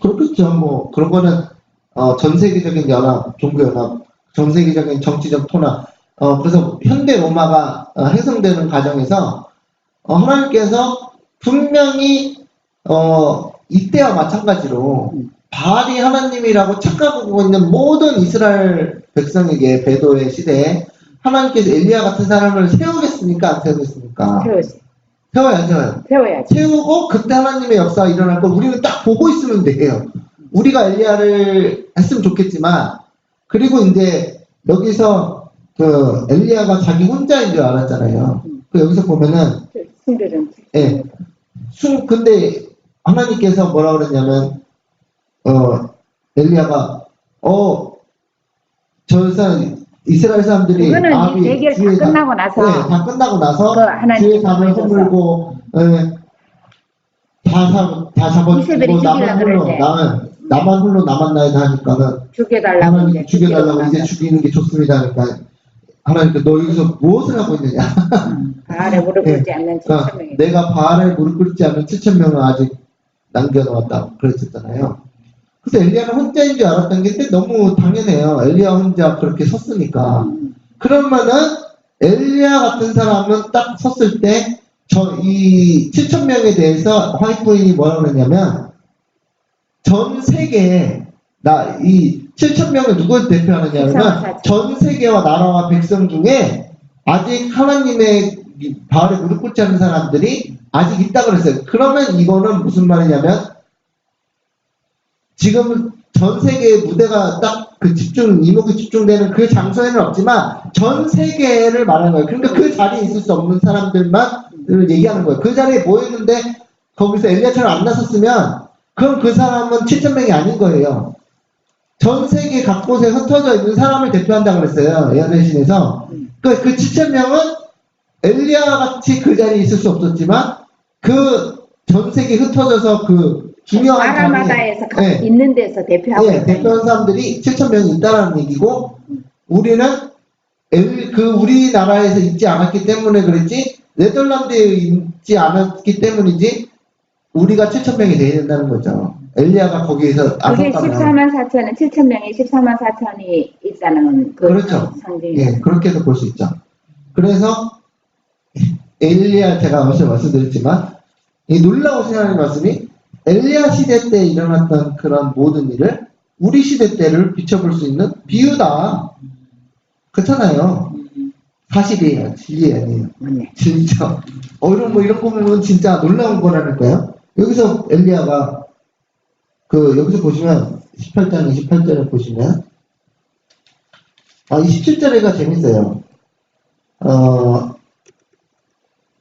그렇겠죠. 뭐 그런 거는 전 세계적인 연합, 종교 연합, 전 세계적인 정치적 토납. 그래서 현대 로마가 형성되는 과정에서 하나님께서 분명히 이때와 마찬가지로 바알이 하나님이라고 착각하고 있는 모든 이스라엘 백성에게 배도의 시대에 하나님께서 엘리야 같은 사람을 세우겠습니까? 안 세우겠습니까? 세워야죠. 세워야지. 세우고 그때 하나님의 역사가 일어날 거 우리는 딱 보고 있으면 돼요. 우리가 엘리야를 했으면 좋겠지만 그리고 이제 여기서 그 엘리야가 자기 혼자인 줄 알았잖아요. 그 여기서 보면은 순교전. 예. 근데 하나님께서 뭐라 그랬냐면 엘리야가 저 사람 이스라엘 사람들이 그거는 이 대결 다 끝나고 나서 네, 다 끝나고 나서 하나님께서 주의 담을 허물고 다 잡아주고 나만 홀로 남았나이다 하니까는 죽여달라고 하나님 죽여달라고 이제 죽이는 게 좋습니다 하니까 하나님께 너 여기서 무엇을 하고 있느냐? 바알에 무릎 꿇지 않는 7,000명이. 내가 바알에 무릎 꿇지 않는 7,000명을 아직 남겨놓았다 그랬었잖아요. 그래서 엘리야는 혼자인 줄 알았던 게 너무 당연해요. 엘리야 혼자 그렇게 섰으니까. 그러면은 엘리야 같은 사람은 딱 섰을 때 이 7,000명에 대해서 화이트 부인이 뭐라고 그랬냐면 전 세계에 이 7,000명을 누굴 대표하느냐면 전 세계와 나라와 백성 중에 아직 하나님의 바알에 무릎 꿇지 않는 사람들이 아직 있다 그랬어요. 그러면 이거는 무슨 말이냐면 지금 전 세계의 무대가 딱 그 이목이 집중되는 그 장소에는 없지만 전 세계를 말하는 거예요. 그러니까 그 자리에 있을 수 없는 사람들만 얘기하는 거예요. 그 자리에 모였는데 거기서 엘리야처럼 안 나섰으면 그럼 그 사람은 7,000명이 아닌 거예요. 전 세계 각곳에 흩어져 있는 사람을 대표한다고 그랬어요. 예언의 그 7,000명은 엘리야 같이 그 자리에 있을 수 없었지만 그 전 세계에 흩어져서 그 중요한 나라마다에서 네. 있는 데서 대표하고 있는 대표한 사람들이 7,000명이 있다는 얘기고 우리는 우리나라에서 있지 않았기 때문에 그랬지 네덜란드에 있지 않았기 때문이지 우리가 7,000명이 돼야 된다는 거죠. 엘리야가 거기에서 그게 14만 4천은 7,000명이 14만 4천이 있다는 그렇죠. 상징이. 예, 그렇게도 볼 수 있죠. 그래서 엘리야 제가 어제 말씀드렸지만 이 놀라우신 하나님의 말씀이 엘리야 시대 때 일어났던 그런 모든 일을 우리 시대 때를 비춰볼 수 있는 비유다. 그렇잖아요. 사실이에요. 진리 아니에요. 맞네. 진짜. 이런 거 보면 진짜 놀라운 거라니까요. 여기서 엘리야가 여기서 보시면 18장 28절을 보시면 27절에가 재밌어요.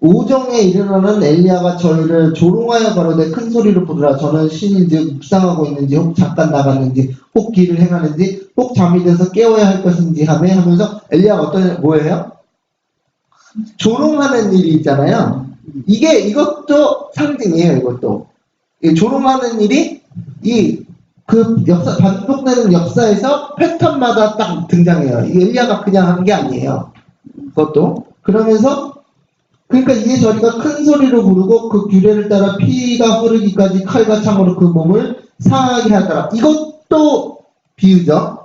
오정에 이르러는 엘리야가 저희를 조롱하여 가로되 큰 소리로 부르라. 저는 신인지 묵상하고 있는지 혹 잠깐 나갔는지 혹 길을 행하는지 혹 잠이 들어서 깨워야 할 것인지 하면서 엘리야가 뭐예요? 조롱하는 일이 있잖아요. 이것도 상징이에요, 이것도. 이 조롱하는 일이, 반복되는 역사에서 패턴마다 딱 등장해요. 이 엘리야가 그냥 한 게 아니에요. 그것도. 그러면서, 그러니까 이해저리가 큰 소리로 부르고 그 규례를 따라 피가 흐르기까지 칼과 창으로 그 몸을 상하게 하더라. 이것도 비유죠.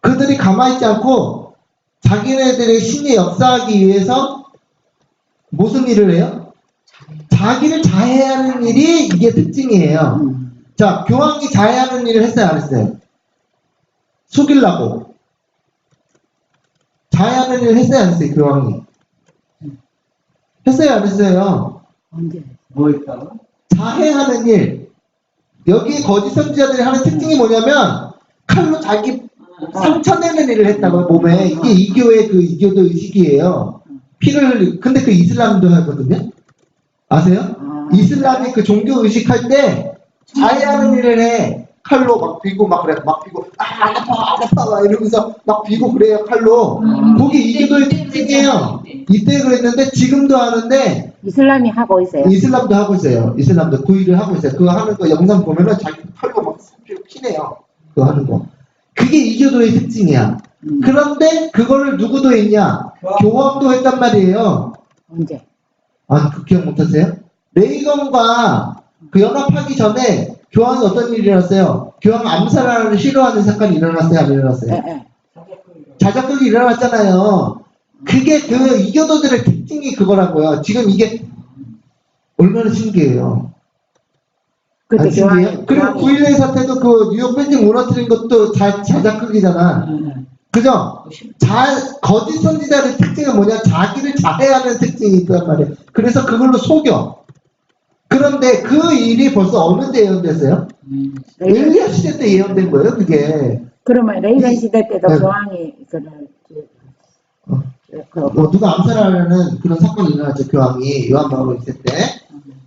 그들이 가만히 있지 않고 자기네들의 신이 역사하기 위해서 무슨 일을 해요? 자기를 자해하는 일이 이게 특징이에요. 자, 교황이 자해하는 일을 했어요, 안 했어요? 속이려고. 자해하는 일을 했어요, 안 했어요, 교황이? 했어요, 안 했어요? 언제? 뭐 있다가? 자해하는 일. 여기 거짓 선지자들이 하는 특징이 뭐냐면 칼로 자기 상처내는 일을 했다고요, 몸에. 이게 이교의 그 이교도 의식이에요. 근데 그 이슬람도 하거든요. 아세요? 이슬람이 그 종교 의식할 때 자해하는 일을 해. 칼로 막 비고 막 그래. 막 비고 안 아파 막 이러면서 막 비고 그래요, 칼로. 그게 이교도의 특징이에요. 이때 그랬는데 지금도 하는데 이슬람이 하고 있어요. 이슬람도 하고 있어요. 이슬람도 그 일을 하고 있어요. 그거 하는 거 영상 보면은 자기 칼로 막 피네요. 그거 하는 거. 그게 이교도의 특징이야. 그런데 그거를 누구도 했냐? 교황도 했단 말이에요. 언제? 아, 그 기억 못하세요? 레이건과 그 연합하기 전에 교황이 어떤 일이 일어났어요? 교황 암살하는 싫어하는 사건이 일어났어요? 안 일어났어요? 예. 자작극이 일어났잖아요. 그게 그 이교도들의 특징이 그거라고요. 지금 이게 얼마나 신기해요. 그때 안 신기해요? 그리고 9.11 사태도 그 뉴욕 빌딩 무너뜨린 것도 자작극이잖아. 그죠? 거짓 선지자의 특징은 뭐냐? 자기를 자해하는 특징이 있단 말이에요. 그래서 그걸로 속여. 그런데 그 일이 벌써 어느 때 예언됐어요? 엘리야 시대 때 예언된 거예요, 그게. 그러면 레이건 시대 때도 네. 교황이 누가 암살하는 그런 사건이 일어났죠, 교황이. 요한바오로 있을 때.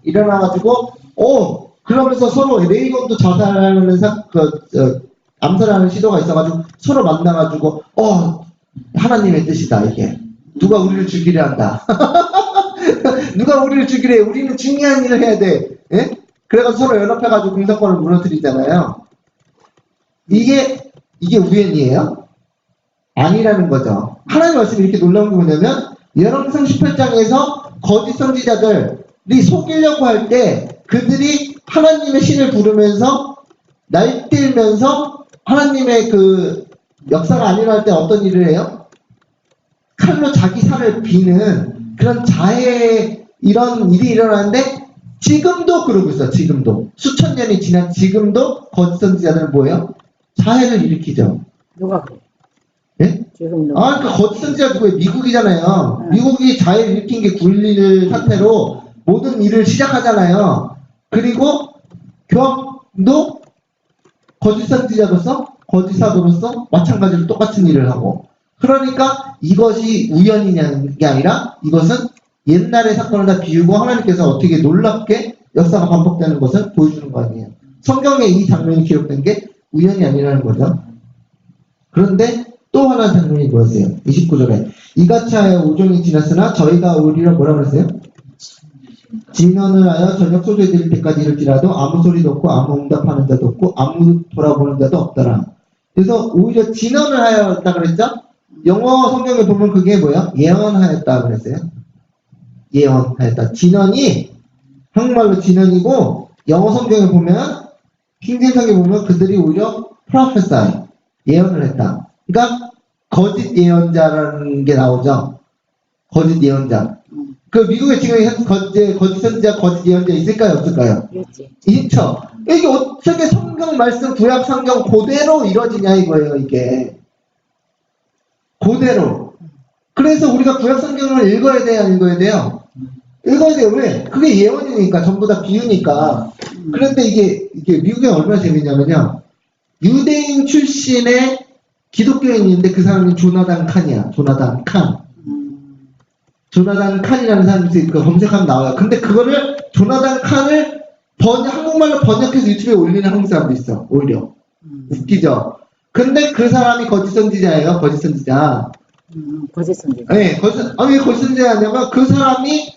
일어나가지고, 그러면서 서로 레이건도 자살하는 암살하는 시도가 있어가지고 서로 만나가지고, 하나님의 뜻이다, 이게. 누가 우리를 죽이려 한다. 누가 우리를 죽이래. 우리는 중요한 일을 해야 돼. 예? 그래가지고 서로 연합해가지고 공산권을 무너뜨리잖아요. 이게 우연이에요? 아니라는 거죠. 하나님 말씀이 이렇게 놀라운 게 뭐냐면, 열왕기상 18장에서 거짓 선지자들이 속이려고 할 때 그들이 하나님의 신을 부르면서 날뛰면서 하나님의 그 역사가 안 일어날 때 어떤 일을 해요? 칼로 자기 살을 비는 그런 자해 이런 일이 일어나는데 지금도 그러고 있어. 지금도 수천 년이 지난 지금도 거짓 선지자들은 뭐예요? 자해를 일으키죠. 누가 그래? 예? 지금도. 그 거짓 선지자 누구예요? 미국이잖아요. 미국이 자해를 일으킨 게 9.11 사태로 모든 일을 시작하잖아요. 그리고 교황도 거짓 선지자로서 거짓 사도로서 마찬가지로 똑같은 일을 하고, 그러니까 이것이 우연이냐는 게 아니라 이것은 옛날의 사건을 다 비우고 하나님께서 어떻게 놀랍게 역사가 반복되는 것을 보여주는 거 아니에요. 성경에 이 장면이 기록된 게 우연이 아니라는 거죠. 그런데 또 하나 장면이 뭐였어요? 29절에 이같이 하여 5종이 지났으나 저희가 오히려 뭐라 그랬어요? 진언을 하여 저녁 소리에 들릴 때까지 이를지라도 아무 소리도 없고 아무 응답하는 자도 없고 아무 돌아보는 자도 없더라. 그래서 오히려 진언을 하였다 그랬죠? 영어 성경에 보면 그게 뭐야? 예언하였다 그랬어요. 예언하였다. 진언이 한국말로 진언이고, 영어 성경에 보면 킹제임스 성경에 보면 그들이 오히려 prophesy 예언을 했다. 그러니까 거짓 예언자라는 게 나오죠. 거짓 예언자. 그 미국에 지금 거짓 선지자, 거짓 예언자 있을까요? 없을까요? 있지. 있죠. 이게 어떻게 성경 말씀, 구약 성경 그대로 이루어지냐 이거예요, 이게. 그대로. 그래서 우리가 구약 성경을 읽어야 돼요, 안 읽어야 돼요? 읽어야 돼요. 왜? 그게 예언이니까, 전부 다 비유니까. 그런데 이게 미국에 얼마나 재밌냐면요. 유대인 출신의 기독교인인데 그 사람이 조나단 칸이야. 조나단 칸. 조나단 칸이라는 사람이 그 검색하면 나와요. 근데 그거를 조나단 칸을 한국말로 번역해서 유튜브에 올리는 한국 사람도 있어. 오히려. 웃기죠? 근데 그 사람이 거짓 선지자예요. 거짓 선지자. 거짓 선지자. 네, 왜 거짓 선지자냐면 그 사람이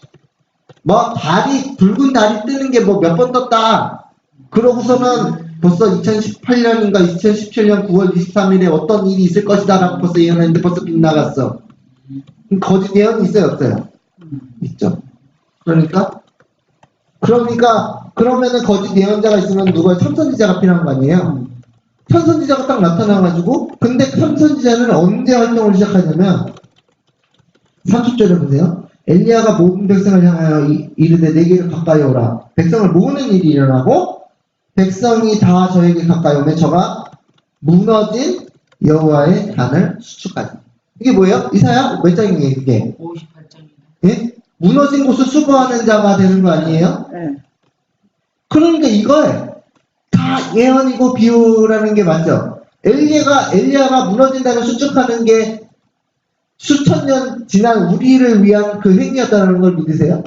뭐 달이 붉은 달이 뜨는 게 뭐 몇 번 떴다. 그러고서는 벌써 2018년인가 2017년 9월 23일에 어떤 일이 있을 것이다라고 벌써 예언했는데 벌써 빗나갔어. 거짓 예언이 있어요, 없어요? 있죠. 그러니까 그러면은 거짓 예언자가 있으면 누가 참선지자가 필요한 거 아니에요? 참선지자가 딱 나타나가지고 근데 그 참선지자는 언제 활동을 시작하냐면 30절에 보세요. 엘리야가 모든 백성을 향하여 이르되 내게로 가까이 오라. 백성을 모으는 일이 일어나고 백성이 다 저에게 가까이 오면 저가 무너진 여호와의 단을 수축하지. 이게 뭐예요? 이사야 몇 장이에요 이게? 58장이다. 예? 무너진 곳을 수거하는 자가 되는 거 아니에요? 네. 그러니까 이걸 다 예언이고 비유라는 게 맞죠? 엘리야가 무너진 단을 수축하는 게 수천 년 지난 우리를 위한 그 행위였다는 걸 믿으세요?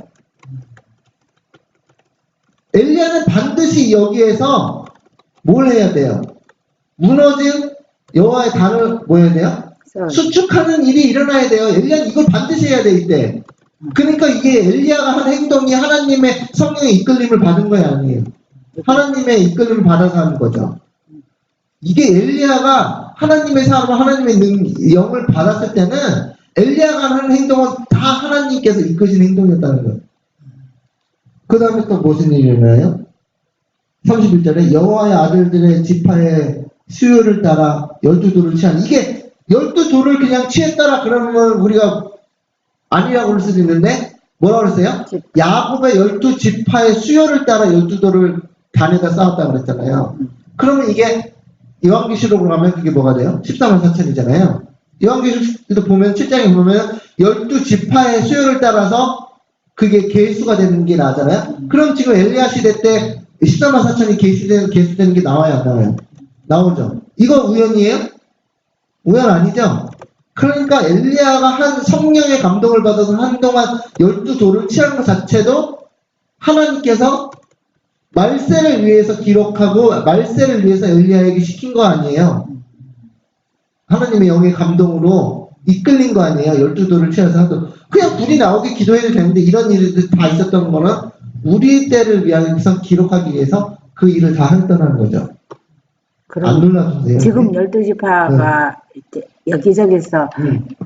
엘리야는 반드시 여기에서 뭘 해야 돼요? 무너진 여호와의 단을 뭐 해야 돼요? 수축하는 일이 일어나야 돼요. 엘리야는 이걸 반드시 해야 돼 이때. 그러니까 이게 엘리야가 한 행동이 하나님의 성령의 이끌림을 받은 거야 아니에요? 하나님의 이끌림을 받아서 하는 거죠. 이게 엘리야가 하나님의 사람을 하나님의 영을 받았을 때는 엘리야가 하는 행동은 다 하나님께서 이끄신 행동이었다는 거예요. 그 다음에 또 무슨 일이 일어나요? 31절에 여호와의 아들들의 지파의 수요를 따라 12돌을 취한 이게 12돌을 그냥 취했다라 그러면 우리가 아니라고 할 수도 있는데 뭐라고 그랬어요? 야곱의 12지파의 수요를 따라 12돌을 단에다 쌓았다고 그랬잖아요. 그러면 이게 요한계시록으로 가면 그게 뭐가 돼요? 14만 4천이잖아요. 요한계시록도 보면 7장에 보면 12지파의 수요를 따라서 그게 계수가 되는 게 나잖아요. 그럼 지금 엘리야 시대 때 14만 4천이 계수되는 게 나와요, 안 나와요? 나오죠. 이거 우연이에요? 우연 아니죠? 그러니까 엘리야가 한 성령의 감동을 받아서 한동안 12돌을 취한 것 자체도 하나님께서 말세를 위해서 기록하고 말세를 위해서 엘리야에게 시킨 거 아니에요. 하나님의 영의 감동으로 이끌린 거 아니에요. 12돌을 취해서 하도 그냥 불이 나오게 기도해도 되는데 이런 일들이 다 있었던 거는 우리 때를 위해서 기록하기 위해서 그 일을 다 했다는 거죠. 안 놀라주세요. 지금 12지파가 여기저기서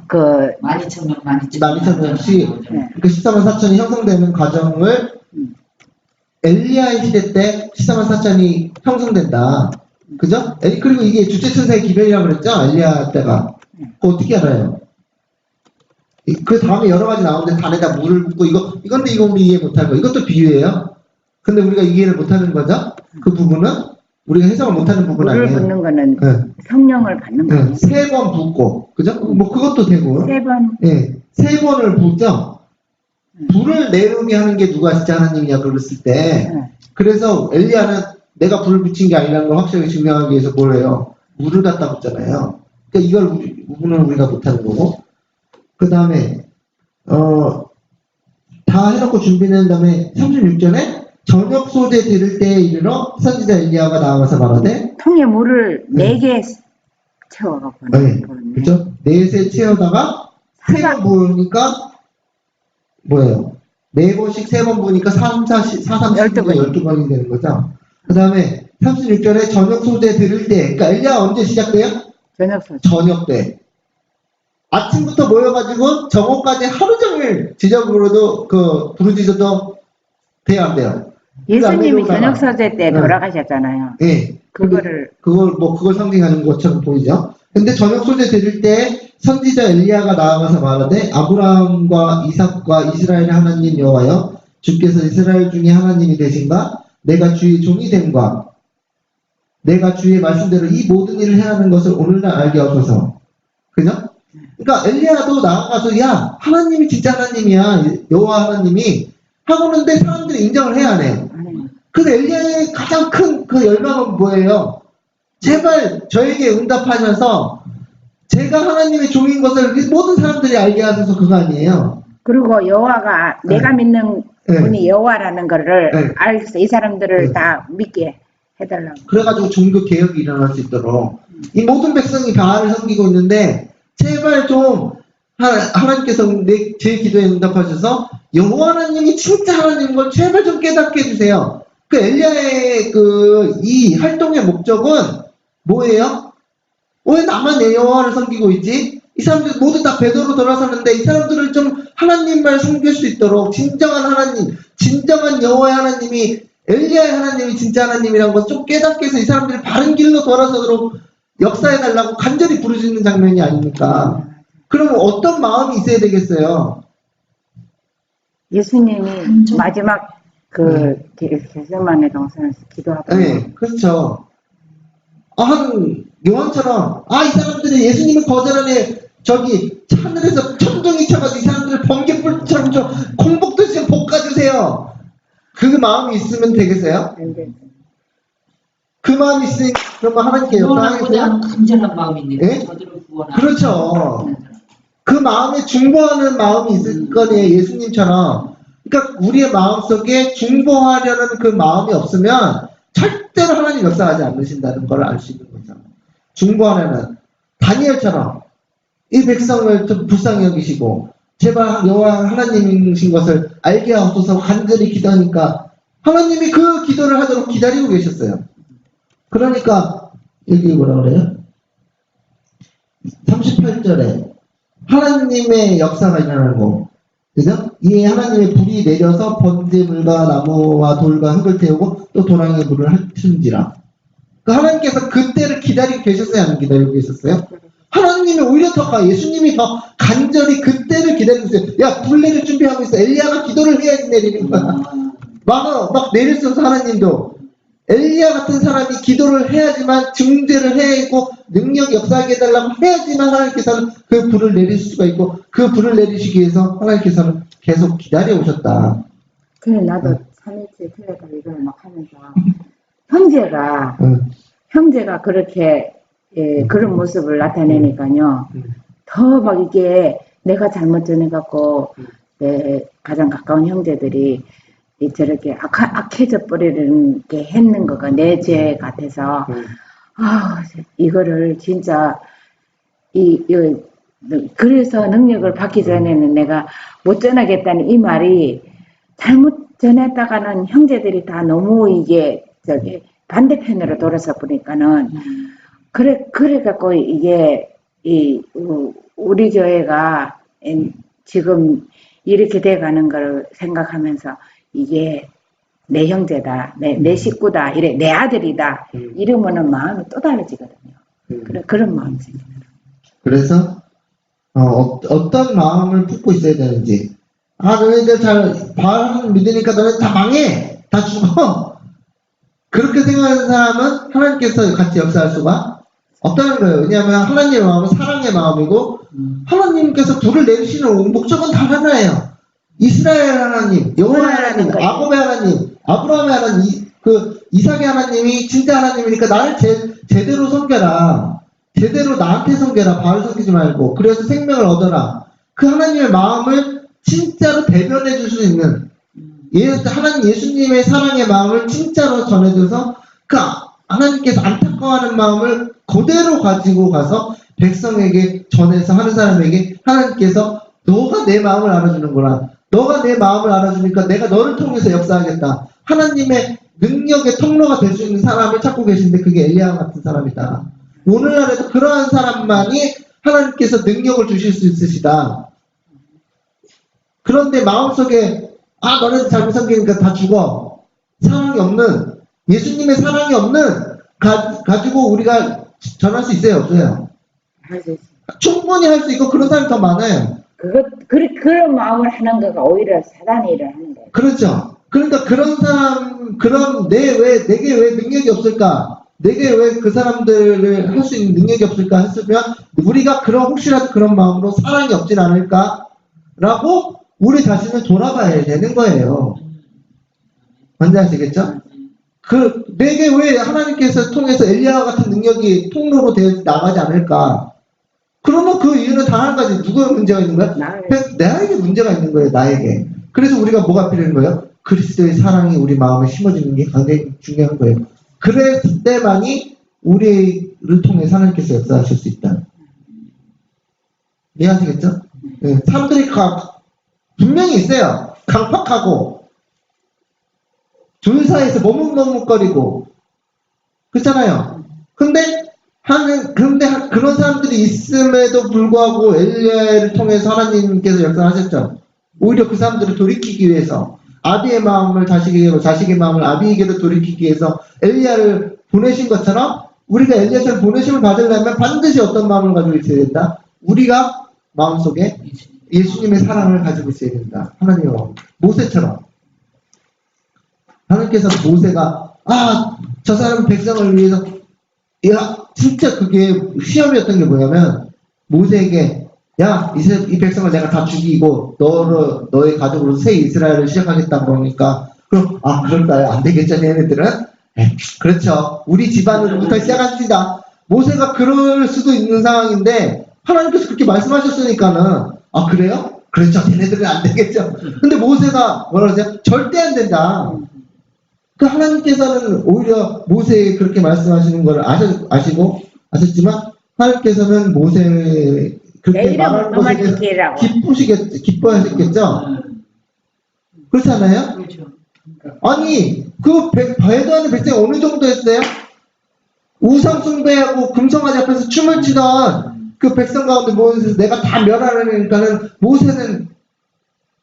그 12,000명, 12,000명씩 네. 그 14만 4천이 형성되는 과정을 엘리야의 시대 때 14만 4천이 형성된다. 그죠? 그리고 이게 주체천사의 기별이라고 그랬죠? 엘리야 때가. 그거 어떻게 알아요? 그 다음에 여러 가지 나오는데 단에다 물을 붓고 이건데 이거 우리 이해 못할 거. 이것도 비유예요. 근데 우리가 이해를 못하는 거죠? 그 부분은 우리가 해석을 못하는 부분 물을 아니에요. 붓는 거는 네. 성령을 받는 네. 거예요. 3번 붓고, 그죠? 뭐 그것도 되고. 3번. 예, 3번을 붓죠? 불을 내려오게 하는 게 누가 진짜 하나님이냐 그랬을 때, 그래서 엘리야는 내가 불을 붙인 게 아니라는 걸 확실하게 증명하기 위해서 뭘 해요? 물을 갖다 붓잖아요. 그러니까 이걸 부분은 우리가 못하는 거고. 그 다음에, 다 해놓고 준비된 다음에 36절에 저녁 소재 들을 때에 이르러 선지자 엘리야가 나와서 말하되 통에 물을 4개 채워갖고. 네, 그죠? 4세 채우다가 3번 부으니까 뭐예요? 4번씩 3번 부으니까 4, 3, 12번이 되는 거죠. 그 다음에 36절에 저녁 소재 들을 때, 그러니까 엘리야 언제 시작돼요? 저녁 소재. 저녁 때. 아침부터 모여가지고 정오까지 하루 종일 지저분으로도 부르짖어도 돼요, 안 돼요? 예수님이 저녁 소재 때 돌아가셨잖아요. 예. 그걸 상징하는 것처럼 보이죠? 근데 저녁 소재 들을 때 선지자 엘리야가 나아가서 말하되 아브라함과 이삭과 이스라엘의 하나님 여호와여 주께서 이스라엘 중에 하나님이 되신가? 내가 주의 종이 됨과 내가 주의 말씀대로 이 모든 일을 해야 하는 것을 오늘날 알게 하소서. 그죠? 그러니까 엘리야도 나아가서 야 하나님이 진짜 하나님이야 여호와 하나님이 하고는데 사람들이 인정을 해야 해요. 근데 엘리야의 가장 큰 그 열망은 뭐예요? 제발 저에게 응답하셔서 제가 하나님의 종인 것을 모든 사람들이 알게 하셔서 그거 아니에요. 그리고 여호와가 내가 믿는 분이 여호와라는 거를 알겠어. 이 사람들을 다 믿게 해달라고. 그래가지고 종교 개혁이 일어날 수 있도록 이 모든 백성이 바알을 섬기고 있는데 제발 좀 하나님께서 제 기도에 응답하셔서 여호와 하나님이 진짜 하나님인 걸 제발 좀 깨닫게 해주세요. 그 엘리야의 이 활동의 목적은 뭐예요? 왜 나만 내 여호와를 섬기고 있지? 이 사람들 모두 다 베드로 돌아서는데 이 사람들을 좀 하나님만 섬길 수 있도록 진정한 하나님, 진정한 여호와의 하나님이 엘리야의 하나님이 진짜 하나님이라는 걸 좀 깨닫게 해서 이 사람들이 바른 길로 돌아서도록 역사해달라고 간절히 부르짖는 장면이 아닙니까? 그러면 어떤 마음이 있어야 되겠어요? 예수님이 마지막 겟세마네 동산에서 기도하다. 네, 그렇죠. 요한처럼, 이 사람들이 예수님을 거절하네, 하늘에서 천둥이 쳐가지고 이 사람들을 번개불처럼 좀 공복도 좀 볶아주세요. 그 마음이 있으면 되겠어요? 안 돼. 그 마음이 있으니, 그러면 하나님께 구원하고자 역사하겠어요? 하는 간절한 마음이 있는데 네? 저들을 구원하고 그렇죠. 그 마음에 중보하는 마음이 있을 거네요, 예수님처럼. 그러니까 우리의 마음속에 중보하려는 그 마음이 없으면 절대로 하나님 역사하지 않으신다는 걸 알 수 있는 거죠. 중보하려는 다니엘처럼 이 백성을 좀 불쌍히 여기시고 제발 여호와 하나님이신 것을 알게 하옵소서 간절히 기도하니까 하나님이 그 기도를 하도록 기다리고 계셨어요. 그러니까 여기 뭐라 그래요? 38절에 하나님의 역사가 일어나고, 그죠? 이 하나님의 불이 내려서 번제물과 나무와 돌과 흙을 태우고 또 도랑의 물을 핥은지라. 그 하나님께서 그때를 기다리고 계셨어요? 안 기다리고 계셨어요? 하나님이 오히려 예수님이 더 간절히 그때를 기다리고 있어요. 야, 불 내릴 준비하고 있어. 엘리야가 기도를 해야지 내리는 거야. 막 내릴 수 없어, 하나님도. 엘리야 같은 사람이 기도를 해야지만 증죄를 해야고 능력 역사하게 해달라고 해야지만 하나님께서는 그 불을 내릴 수가 있고 그 불을 내리시기 위해서 하나님께서는 계속 기다려 오셨다. 그래 나도 3일째 틀려가 이걸 막 하면서 형제가 그렇게 그런 모습을 나타내니까요. 더 막 이게 내가 잘못 전해갖고 내 가장 가까운 형제들이 저렇게 악해져 버리는 게 했는 거가 내 죄 같아서 이거를 진짜 그래서 능력을 받기 전에는 내가 못 전하겠다는 이 말이 잘못 전했다가는 형제들이 다 너무 이게 반대편으로 돌아서 보니까는 그래 갖고 이게 우리 교회가 지금 이렇게 돼가는 걸 생각하면서 이게 내 형제다, 내 식구다, 이래 내 아들이다 이러면은 마음이 또 달라지거든요. 그런 마음이 생깁니다. 그래서 어떤 마음을 품고 있어야 되는지, 너네들 바알 믿으니까 너네 다 망해, 다 죽어, 그렇게 생각하는 사람은 하나님께서 같이 역사할 수가 없다는 거예요. 왜냐하면 하나님의 마음은 사랑의 마음이고 하나님께서 불을 내리시는 목적은 다 하나예요. 이스라엘 하나님, 여호와의 하나님, 야곱의 하나님, 아브라함의 하나님, 이삭의 하나님이 진짜 하나님이니까 나를 제대로 섬겨라. 제대로 나한테 섬겨라. 바알 섬기지 말고. 그래서 생명을 얻어라. 그 하나님의 마음을 진짜로 대변해 줄 수 있는, 하나님 예수님의 사랑의 마음을 진짜로 전해줘서 그 하나님께서 안타까워하는 마음을 그대로 가지고 가서 백성에게 전해서 하는 사람에게 하나님께서 너가 내 마음을 알아주는구나. 너가 내 마음을 알아주니까 내가 너를 통해서 역사하겠다. 하나님의 능력의 통로가 될 수 있는 사람을 찾고 계신데 그게 엘리야 같은 사람이다. 오늘날에도 그러한 사람만이 하나님께서 능력을 주실 수 있으시다. 그런데 마음속에 너네들 잘못 섬기니까 다 죽어. 사랑이 없는, 예수님의 사랑이 없는 가지고 우리가 전할 수 있어요? 없어요? 충분히 할 수 있고 그런 사람이 더 많아요. 그런 마음을 하는 거가 오히려 사단의 일을 하는 거예요. 그렇죠. 그러니까 그런 사람, 내게 왜 능력이 없을까? 내게 왜 그 사람들을 할 수 있는 능력이 없을까 했으면 우리가 혹시라도 그런 마음으로 사랑이 없진 않을까? 라고 우리 자신을 돌아봐야 되는 거예요. 뭔지 아시겠죠? 내게 왜 하나님께서 통해서 엘리야와 같은 능력이 통로로 나가지 않을까? 그러면 그 이유는 단 한 가지, 누가 문제가 있는 거야? 나에게 문제가 있는 거예요, 나에게. 그래서 우리가 뭐가 필요한 거예요? 그리스도의 사랑이 우리 마음에 심어지는 게 굉장히 중요한 거예요. 그랬을 때만이 우리를 통해 하나님께서 역사하실 수 있다. 이해하시겠죠? 예, 사람들이 분명히 있어요. 강팍하고 줄 사이에서 머뭇머뭇거리고 그렇잖아요. 근데 그런 사람들이 있음에도 불구하고 엘리야를 통해서 하나님께서 역사하셨죠. 오히려 그 사람들을 돌이키기 위해서 아비의 마음을 자식에게로, 자식의 마음을 아비에게로 돌이키기 위해서 엘리야를 보내신 것처럼 우리가 엘리야처럼 보내심을 받으려면 반드시 어떤 마음을 가지고 있어야 된다? 우리가 마음속에 예수님의 사랑을 가지고 있어야 된다. 하나님의 마음. 모세처럼. 하나님께서 모세가 저 사람 백성을 위해서 진짜 그게 시험이었던 게 뭐냐면 모세에게 이 백성을 내가 다 죽이고 너의 가족으로 새 이스라엘을 시작하겠다 그러니까 그럼 그럴까요? 안 되겠죠 얘네들은? 그렇죠. 우리 집안으로부터 시작합시다. 모세가 그럴 수도 있는 상황인데 하나님께서 그렇게 말씀하셨으니까는 그래요? 그렇죠. 얘네들은 안 되겠죠. 근데 모세가 뭐라 그러세요? 절대 안 된다. 그 하나님께서는 오히려 모세에게 그렇게 말씀하시는 걸 아셨지만 하나님께서는 모세 그렇게 말하는 것에 대해서 기뻐하셨겠죠? 그렇지 않아요? 그렇죠. 아니 배도 하는 백성이 어느 정도 했어요? 우상 숭배하고 금송아지 앞에서 춤을 추던 그 백성 가운데 모세에서 내가 다 멸하려니까는 모세는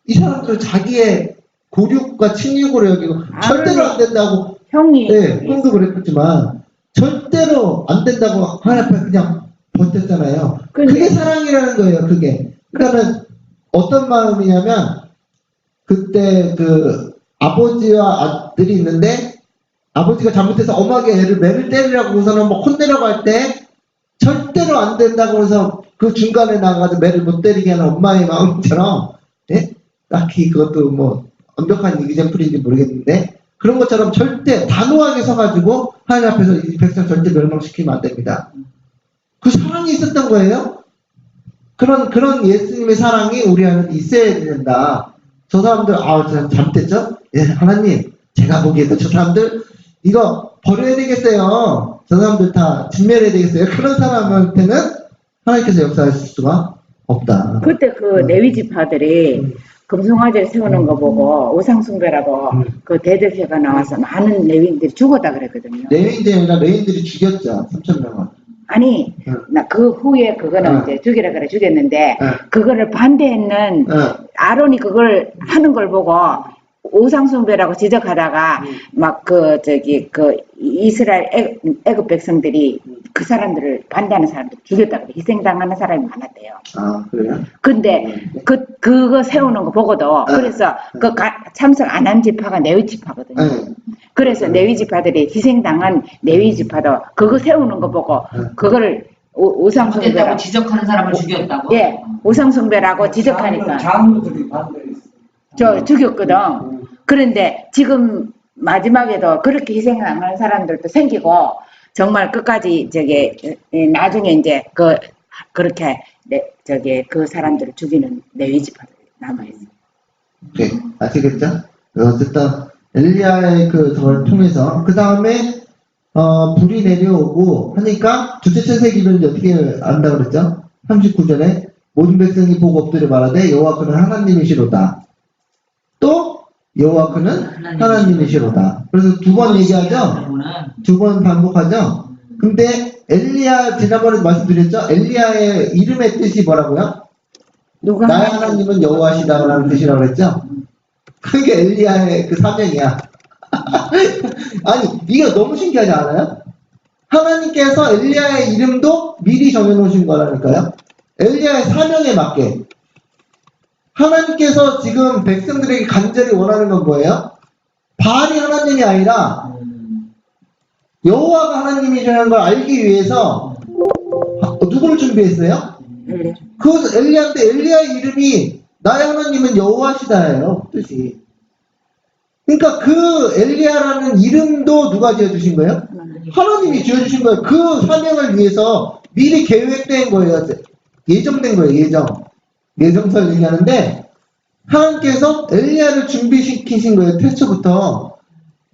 이 사람들을 자기의 고륙과 친육으로 여기고 절대로 안 된다고 형도 그랬지만 절대로 안 된다고 하나님 앞에 그냥 버텼잖아요. 그게 사랑이라는 거예요. 그게. 그러니까는 어떤 마음이냐면 그때 그 아버지와 아들이 있는데 아버지가 잘못해서 엄하게 매를 때리라고 우선은 혼내려고 할 때 절대로 안 된다고 해서 그 중간에 나가서 매를 못 때리게 하는 엄마의 마음처럼 딱히 그것도 완벽한 이기잼플인지 모르겠는데 그런 것처럼 절대 단호하게 서가지고 하나님 앞에서 이 백성 절대 멸망시키면 안 됩니다. 그 사랑이 있었던 거예요. 그런 예수님의 사랑이 우리 안에 있어야 된다. 저 사람들 잘못했죠? 하나님 제가 보기에도 저 사람들 이거 버려야 되겠어요. 저 사람들 다 진멸해야 되겠어요. 그런 사람한테는 하나님께서 역사하실 수가 없다. 그때 그 레위 지파들이 금송아지를 세우는 거 보고 우상숭배라고 그 대대표가 나와서 많은 레위인들이 죽었다 그랬거든요. 레위인들이 아니라 레위인들이 죽였죠. 3,000명을. 아니, 나 그 후에 그거는 이제 죽이라 그래 죽였는데 그거를 반대했는 아론이 그걸 하는 걸 보고 우상숭배라고 지적하다가 막 이스라엘 애굽 백성들이 그 사람들을 반대하는 사람들 죽였다 그래. 희생당하는 사람이 많았대요. 그래요? 근데 그거 세우는 거 보고도 그래서 참석 안 한 지파가 레위 지파거든요. 그래서 레위 지파들이 희생당한 레위 지파도 그거 세우는 거 보고 그거를 우상숭배라고 지적하는 사람을 죽였다고? 예, 우상숭배라고 지적하니까 장로들이 반대했어요. 죽였거든. 그런데 지금 마지막에도 그렇게 희생당하는 사람들도 생기고 정말 끝까지 나중에 이제 그렇게 그 사람들을 죽이는 레위 지파들이 남아있어요. 네, 아시겠죠? 어쨌든 엘리야의 그걸 통해서 그 다음에 불이 내려오고 하니까 두째 천세기를 이제 어떻게 안다 그랬죠? 39절에 모든 백성이 보고 엎드려 말하되 여호와 그는 하나님이시로다. 또 여호와 그는 하나님이시로다. 그래서 두 번 얘기하죠? 두 번 반복하죠? 근데 엘리야 지난번에 말씀드렸죠? 엘리야의 이름의 뜻이 뭐라고요? 나의 하나님은 여호와시다라는 뜻이라고 했죠? 그게 엘리야의 그 사명이야. 아니 이거 너무 신기하지 않아요? 하나님께서 엘리야의 이름도 미리 정해놓으신 거라니까요. 엘리야의 사명에 맞게 하나님께서 지금 백성들에게 간절히 원하는 건 뭐예요? 바알이 하나님이 아니라 여호와가 하나님이라는 걸 알기 위해서 누구를 준비했어요? 그 엘리야인데 엘리야의 이름이 나의 하나님은 여호와시다예요. 뜻이. 그러니까 그 엘리야라는 이름도 누가 지어주신 거예요? 하나님이 지어주신 거예요. 그 사명을 위해서 미리 계획된 거예요. 예정된 거예요. 예정설 얘기하는데 하나님께서 엘리야를 준비시키신 거예요. 태초부터.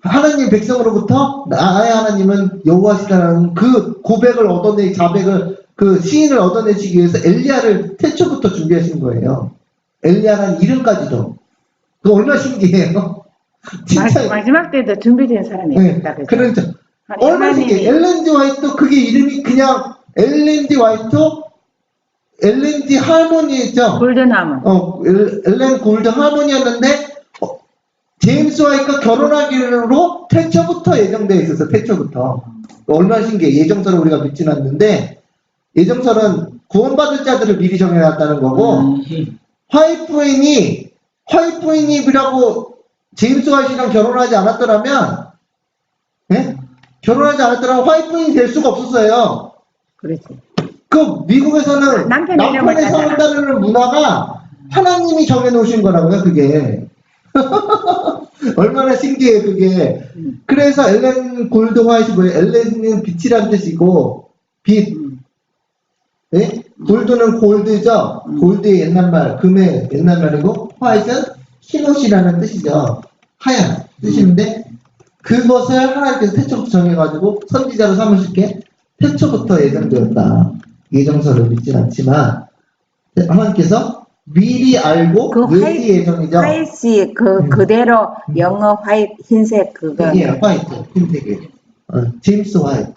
하나님 백성으로부터 나의 하나님은 여호와시다라는 그 고백을 얻어내기 자백을 그 시인을 얻어내시기 위해서 엘리야를 태초부터 준비하신 거예요. 엘리야라는 이름까지도. 그 얼마나 신기해요. 진짜. 마지막 때도 준비된 사람이 네, 있다. 그죠? 그러니까 얼마나 신기해. 엘렌 G 화이트 그게 이름이 그냥 엘렌 G 화이트, 엘렌 G 하모니였죠. 골든하몬. 엘렌 골드 하모니였는데 제임스 화이트가 결혼하기로 태초부터 예정되어 있었어. 태초부터. 얼마나 신기해. 예정서를 우리가 믿진 않는데 예정서는 구원받을 자들을 미리 정해놨다는 거고 화이트웨인이라고 제임스 화이트랑 결혼하지 않았더라면 결혼하지 않았더라면 화이트웨인이 될 수가 없었어요. 그렇지. 그 미국에서는 남편의 이름을 남편의 성을 따잖아. 따르는 문화가 하나님이 정해놓으신 거라고요. 그게. 얼마나 신기해 그게. 그래서 엘렌 골드 화이트 뭐예요? 엘렌은 빛이란 뜻이고 빛. 예? 골드는 골드죠. 골드의 옛날말, 금의 옛날말이고 화이트는 흰옷이라는 뜻이죠. 하얀 뜻인데 그것을 하나님께서 태초부터 정해가지고 선지자로 삼으실 게 태초부터 예정되었다. 예정서를 믿진 않지만 하나님께서 미리 알고 그 예지 예정이죠. 화이트 그대로 영어 화이트 흰색 그거. 예, 화이트 흰색이. 제임스 화이트.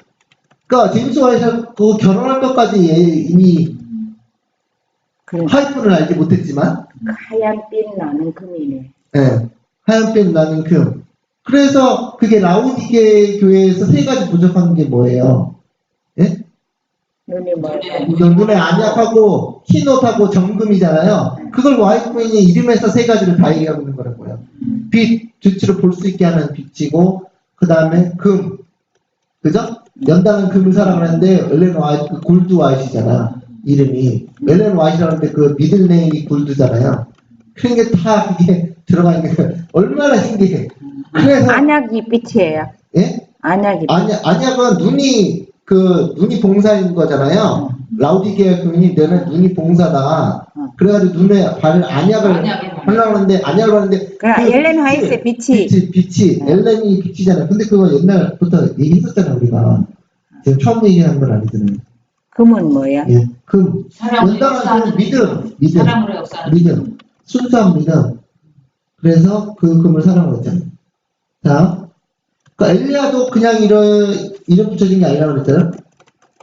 그러니까 제임스 화이트가 그 결혼할 것까지 이미 그래. 화이트를 알지 못했지만 하얀빛 나는 금이네. 예, 하얀빛 나는 금. 그래서 그게 라우디게 교회에서 세 가지 부족한 게 뭐예요? 예? 눈이 뭐 눈에 안약하고 흰옷하고 정금이잖아요. 그걸 와이프인이 이름에서 세 가지를 다 얘기하고 있는 거라고요. 빛, 주치로 볼 수 있게 하는 빛이고 그 다음에 금, 그죠? 연단은 금을 사랑하는데 엘렌 와이트, 골드 와이트잖아. 이름이 엘렌 와이트라는데 그 미들네임이 골드잖아요. 그런 게 다 이게 들어가 있는 거예요. 얼마나 신기해. 그래서 안약이 빛이에요. 예? 안약이 빛. 안약은 눈이 봉사인 거잖아요. 라우디게아 교인이 너는 눈이 봉사다. 그래가지고 눈에 바른 안약을 하려고 하는데 그러니까 엘렌 화이트의 빛이. 엘렌이 빛이잖아요. 근데 그거 옛날부터 얘기했었잖아요 우리가. 지금 처음 얘기하는 건 아니잖아요. 금은 뭐야? 예, 금. 사랑으로 연당한 역사하는 믿음. 사랑으로 역사하는 믿음. 순수한 믿음. 그래서 그 금을 사랑으로 했잖아요. 자, 그러니까 엘리야도 그냥 이름 붙여진 게 아니라고 그랬잖아요.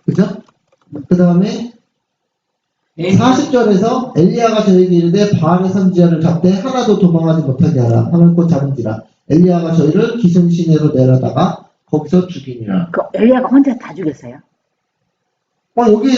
그죠? 그 다음에 40절에서 엘리야가 저에게 이르되 바알의 선지자를 잡되 하나도 도망하지 못하게 하라. 하늘꽃 잡은지라. 엘리야가 저희를 기승시내로 내려다가 거기서 죽이니라. 그 엘리야가 혼자 다 죽였어요. 여기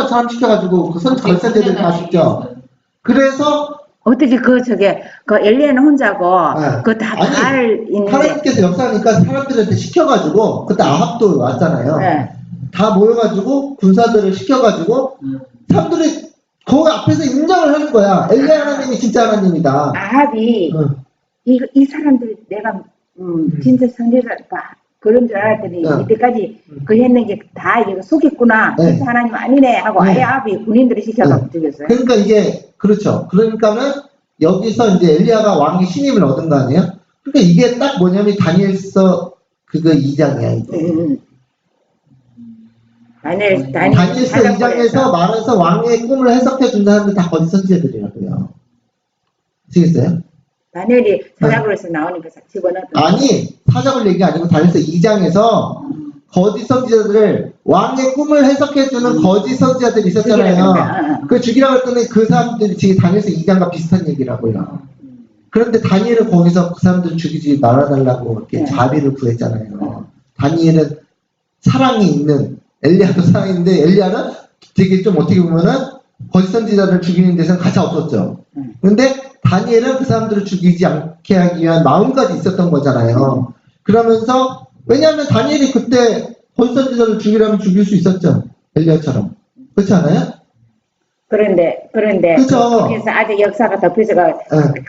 사람 시켜가지고 그 선지자들 다 죽죠. 그래서 어떻게 그 엘리야는 혼자고 네. 그 다 아니, 발 있는데. 하나님께서 역사하니까 사람들한테 시켜가지고 그때 아합도 왔잖아요. 네. 다 모여가지고 군사들을 시켜가지고 사람들이 거기 앞에서 인정을 하는 거야. 엘리야 하나님이 진짜 하나님이다. 아합이 응. 이 사람들 내가 진짜 선지자가 그런 줄 알았더니 응. 이때까지 그 했는 게 다 이거 속였구나. 네. 진짜 하나님 아니네 하고 네. 아예 아합이 군인들을 시켜서 죽였어요. 그러니까 이게 그렇죠. 그러니까는 여기서 이제 엘리야가 왕의 신임을 얻은 거 아니에요? 그러니까 이게 딱 뭐냐면 다니엘서 그거 2장이야 이게. 다니엘서 2장에서 말해서 왕의 꿈을 해석해 준다 하는데 다 거짓 선지자들이라고요. 아시겠어요? 다니엘이 사자굴에서 나오니까 집어넣었던. 아니 사자굴 얘기 아니고 다니엘서 2장에서 거짓 선지자들을 왕의 꿈을 해석해 주는 거짓 선지자들이 있었잖아요. 그 죽이라고 했더니 그 사람들이 지금 다니엘서 2장과 비슷한 얘기라고요. 그런데 다니엘은 거기서 그 사람들 죽이지 말아달라고 이렇게 자비를 구했잖아요. 다니엘은 사랑이 있는, 엘리야도 사랑이 있는데 엘리야는 되게 좀 어떻게 보면은 거짓 선지자를 죽이는 데서는 가차 없었죠. 근데 다니엘은 그 사람들을 죽이지 않게 하기 위한 마음까지 있었던 거잖아요. 그러면서 왜냐하면 다니엘이 그때 거짓 선지자를 죽이려면 죽일 수 있었죠. 엘리야처럼. 그렇지 않아요? 그런데 그죠. 거기서 아직 역사가 덮여서가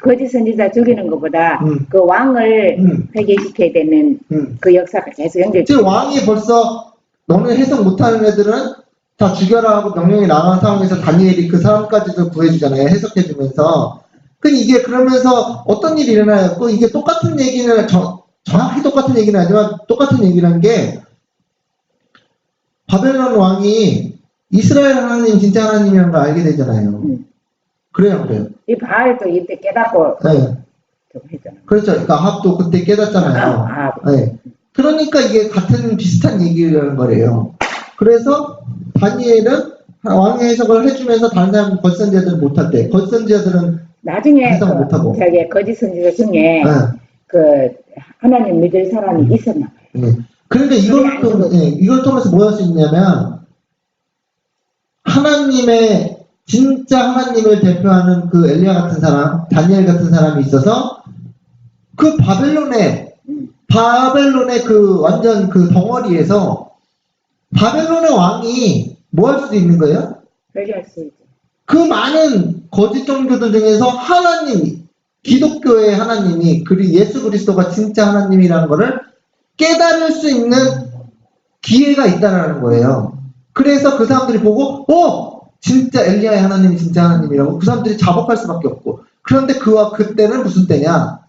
거짓 선지자 죽이는 것보다 그 왕을 회개시켜야 되는 그 역사가 계속 연결. 지금 왕이 벌써 너는 해석 못하는 애들은 다 죽여라 하고 명령이 나간 상황에서 다니엘이 그 사람까지도 구해주잖아요. 해석해주면서. 이게 그러면서 어떤 일이 일어나요? 또 이게 똑같은 얘기는 정확히 똑같은 얘기는 아니지만 똑같은 얘기라는 게 바벨론 왕이 이스라엘 하나님 진짜 하나님이라는 걸 알게 되잖아요. 그래요, 안 그래요? 이 바알도 이때 깨닫고 네. 저거 했잖아. 그렇죠. 그러니까 아합도 그때 깨닫잖아요. 네. 그러니까 이게 같은 비슷한 얘기라는 거래요. 그래서 다니엘은 왕의 해석을 해주면서 다른 사람 거짓 선지자들은 못한대. 거짓 선지자들은 나중에 해석을 못하고. 저기 거짓 선지자 중에 네. 그 하나님 믿을 사람이 있었나 봐요. 네. 그러니까 이걸 통해서 뭐 할 수 있냐면 하나님의 진짜 하나님을 대표하는 그 엘리야 같은 사람, 다니엘 같은 사람이 있어서 그 바벨론의 그 완전 그 덩어리에서 바벨론의 왕이 뭐 할 수도 있는 거예요? 회개할 수 있죠. 그 많은 거짓 종교들 중에서 하나님, 기독교의 하나님이 그리고 예수 그리스도가 진짜 하나님이라는 거를 깨달을 수 있는 기회가 있다는 거예요. 그래서 그 사람들이 보고 진짜 엘리야의 하나님이 진짜 하나님이라고 그 사람들이 자복할 수밖에 없고. 그런데 그때는 무슨 때냐?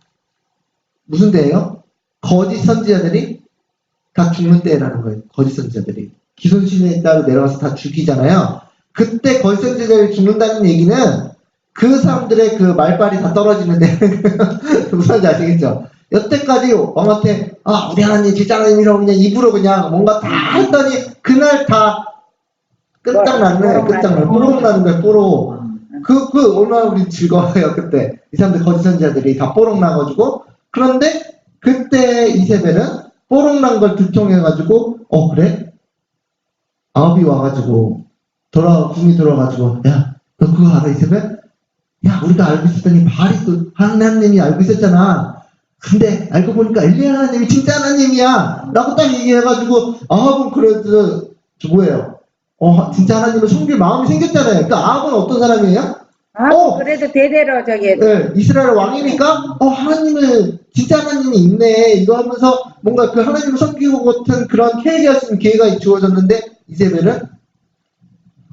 무슨 때예요? 거짓 선지자들이 다 죽는 때라는 거예요. 거짓 선지자들이 기손신에 따라 내려가서 다 죽이잖아요. 그때 거짓 선지자들이 죽는다는 얘기는 그 사람들의 그 말빨이 다 떨어지는데 무슨 말인지 아시겠죠? 여태까지 왕한테 우리 하나님 진짜 하나님이라고 그냥 입으로 그냥 뭔가 다 했더니 그날 다 끝장났네. 끝장나. 뽀록 나는 거야. 뽀록. 얼마나 우리 즐거워요. 그때 이 사람들 거짓 선지자들이 다 뽀록 나가지고. 그런데 그때 이세벨은 뽀록 난 걸 두통해가지고 그래? 아합이 와가지고 궁이 돌아가지고 야 너 그거 알아 이세벨? 야 우리가 알고 있었더니 바알이 또 하나님이 알고 있었잖아. 근데 알고 보니까 엘리야 하나님이 진짜 하나님이야 라고 딱 얘기해가지고 아합은 그래도 뭐예요? 진짜 하나님을 섬길 마음이 생겼잖아요. 그러니까 아합은 어떤 사람이에요? 그래도 대대로 저기 네, 이스라엘 왕이니까 하나님을 진짜 하나님이 있네 이거 하면서 뭔가 그 하나님을 섬기고 같은 그런 계획할 수 있는 기회가 주어졌는데 이세벨은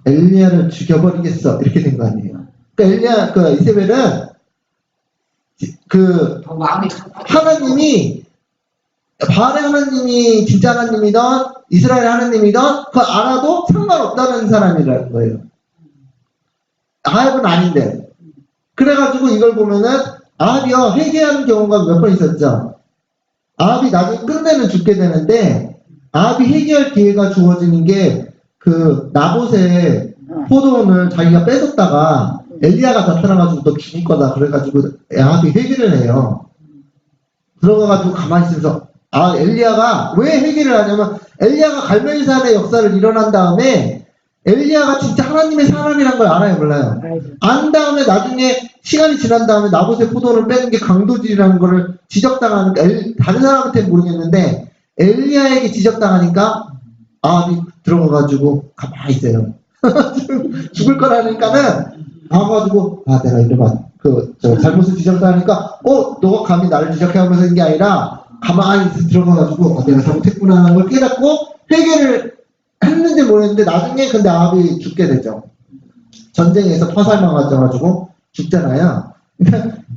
엘리야를 죽여버리겠어 이렇게 된 거 아니에요. 그러니까 이세벨은 더 마음이 하나님이 바알의 하나님이 진짜 하나님이든 이스라엘 하나님이든 그거 알아도 상관없다는 사람이라는 거예요. 아합은 아닌데. 그래가지고 이걸 보면은 아합이요 회개하는 경우가 몇 번 있었죠. 아합이 나중에 끝내는 죽게 되는데 아합이 회개할 기회가 주어지는 게 그 나봇의 포도원을 자기가 뺏었다가 엘리야가 나타나가지고 너 죽일 거다 그래가지고 아합이 회개를 해요. 들어가가지고 가만히 있으면서 엘리야가 왜 회개를 하냐면 엘리야가 갈멜산의 역사를 일어난 다음에 엘리야가 진짜 하나님의 사람이란 걸 알아요 몰라요? 안 다음에 나중에 시간이 지난 다음에 나봇의 포도를 빼는 게 강도질이라는 거를 지적당하는 다른 사람한테는 모르겠는데 엘리야에게 지적당하니까 아합이 들어가가지고 가만히 있어요. 죽을 거라니까는 나와가지고 내가 이러면 잘못을 지적당하니까 너가 감히 나를 지적해 하면서 있는 게 아니라 가만히 들어가가지고 내가 잘못했구나 하는 걸 깨닫고 회개를 했는지 모르겠는데 나중에 근데 아합이 죽게 되죠. 전쟁에서 파살망가져가지고 죽잖아요.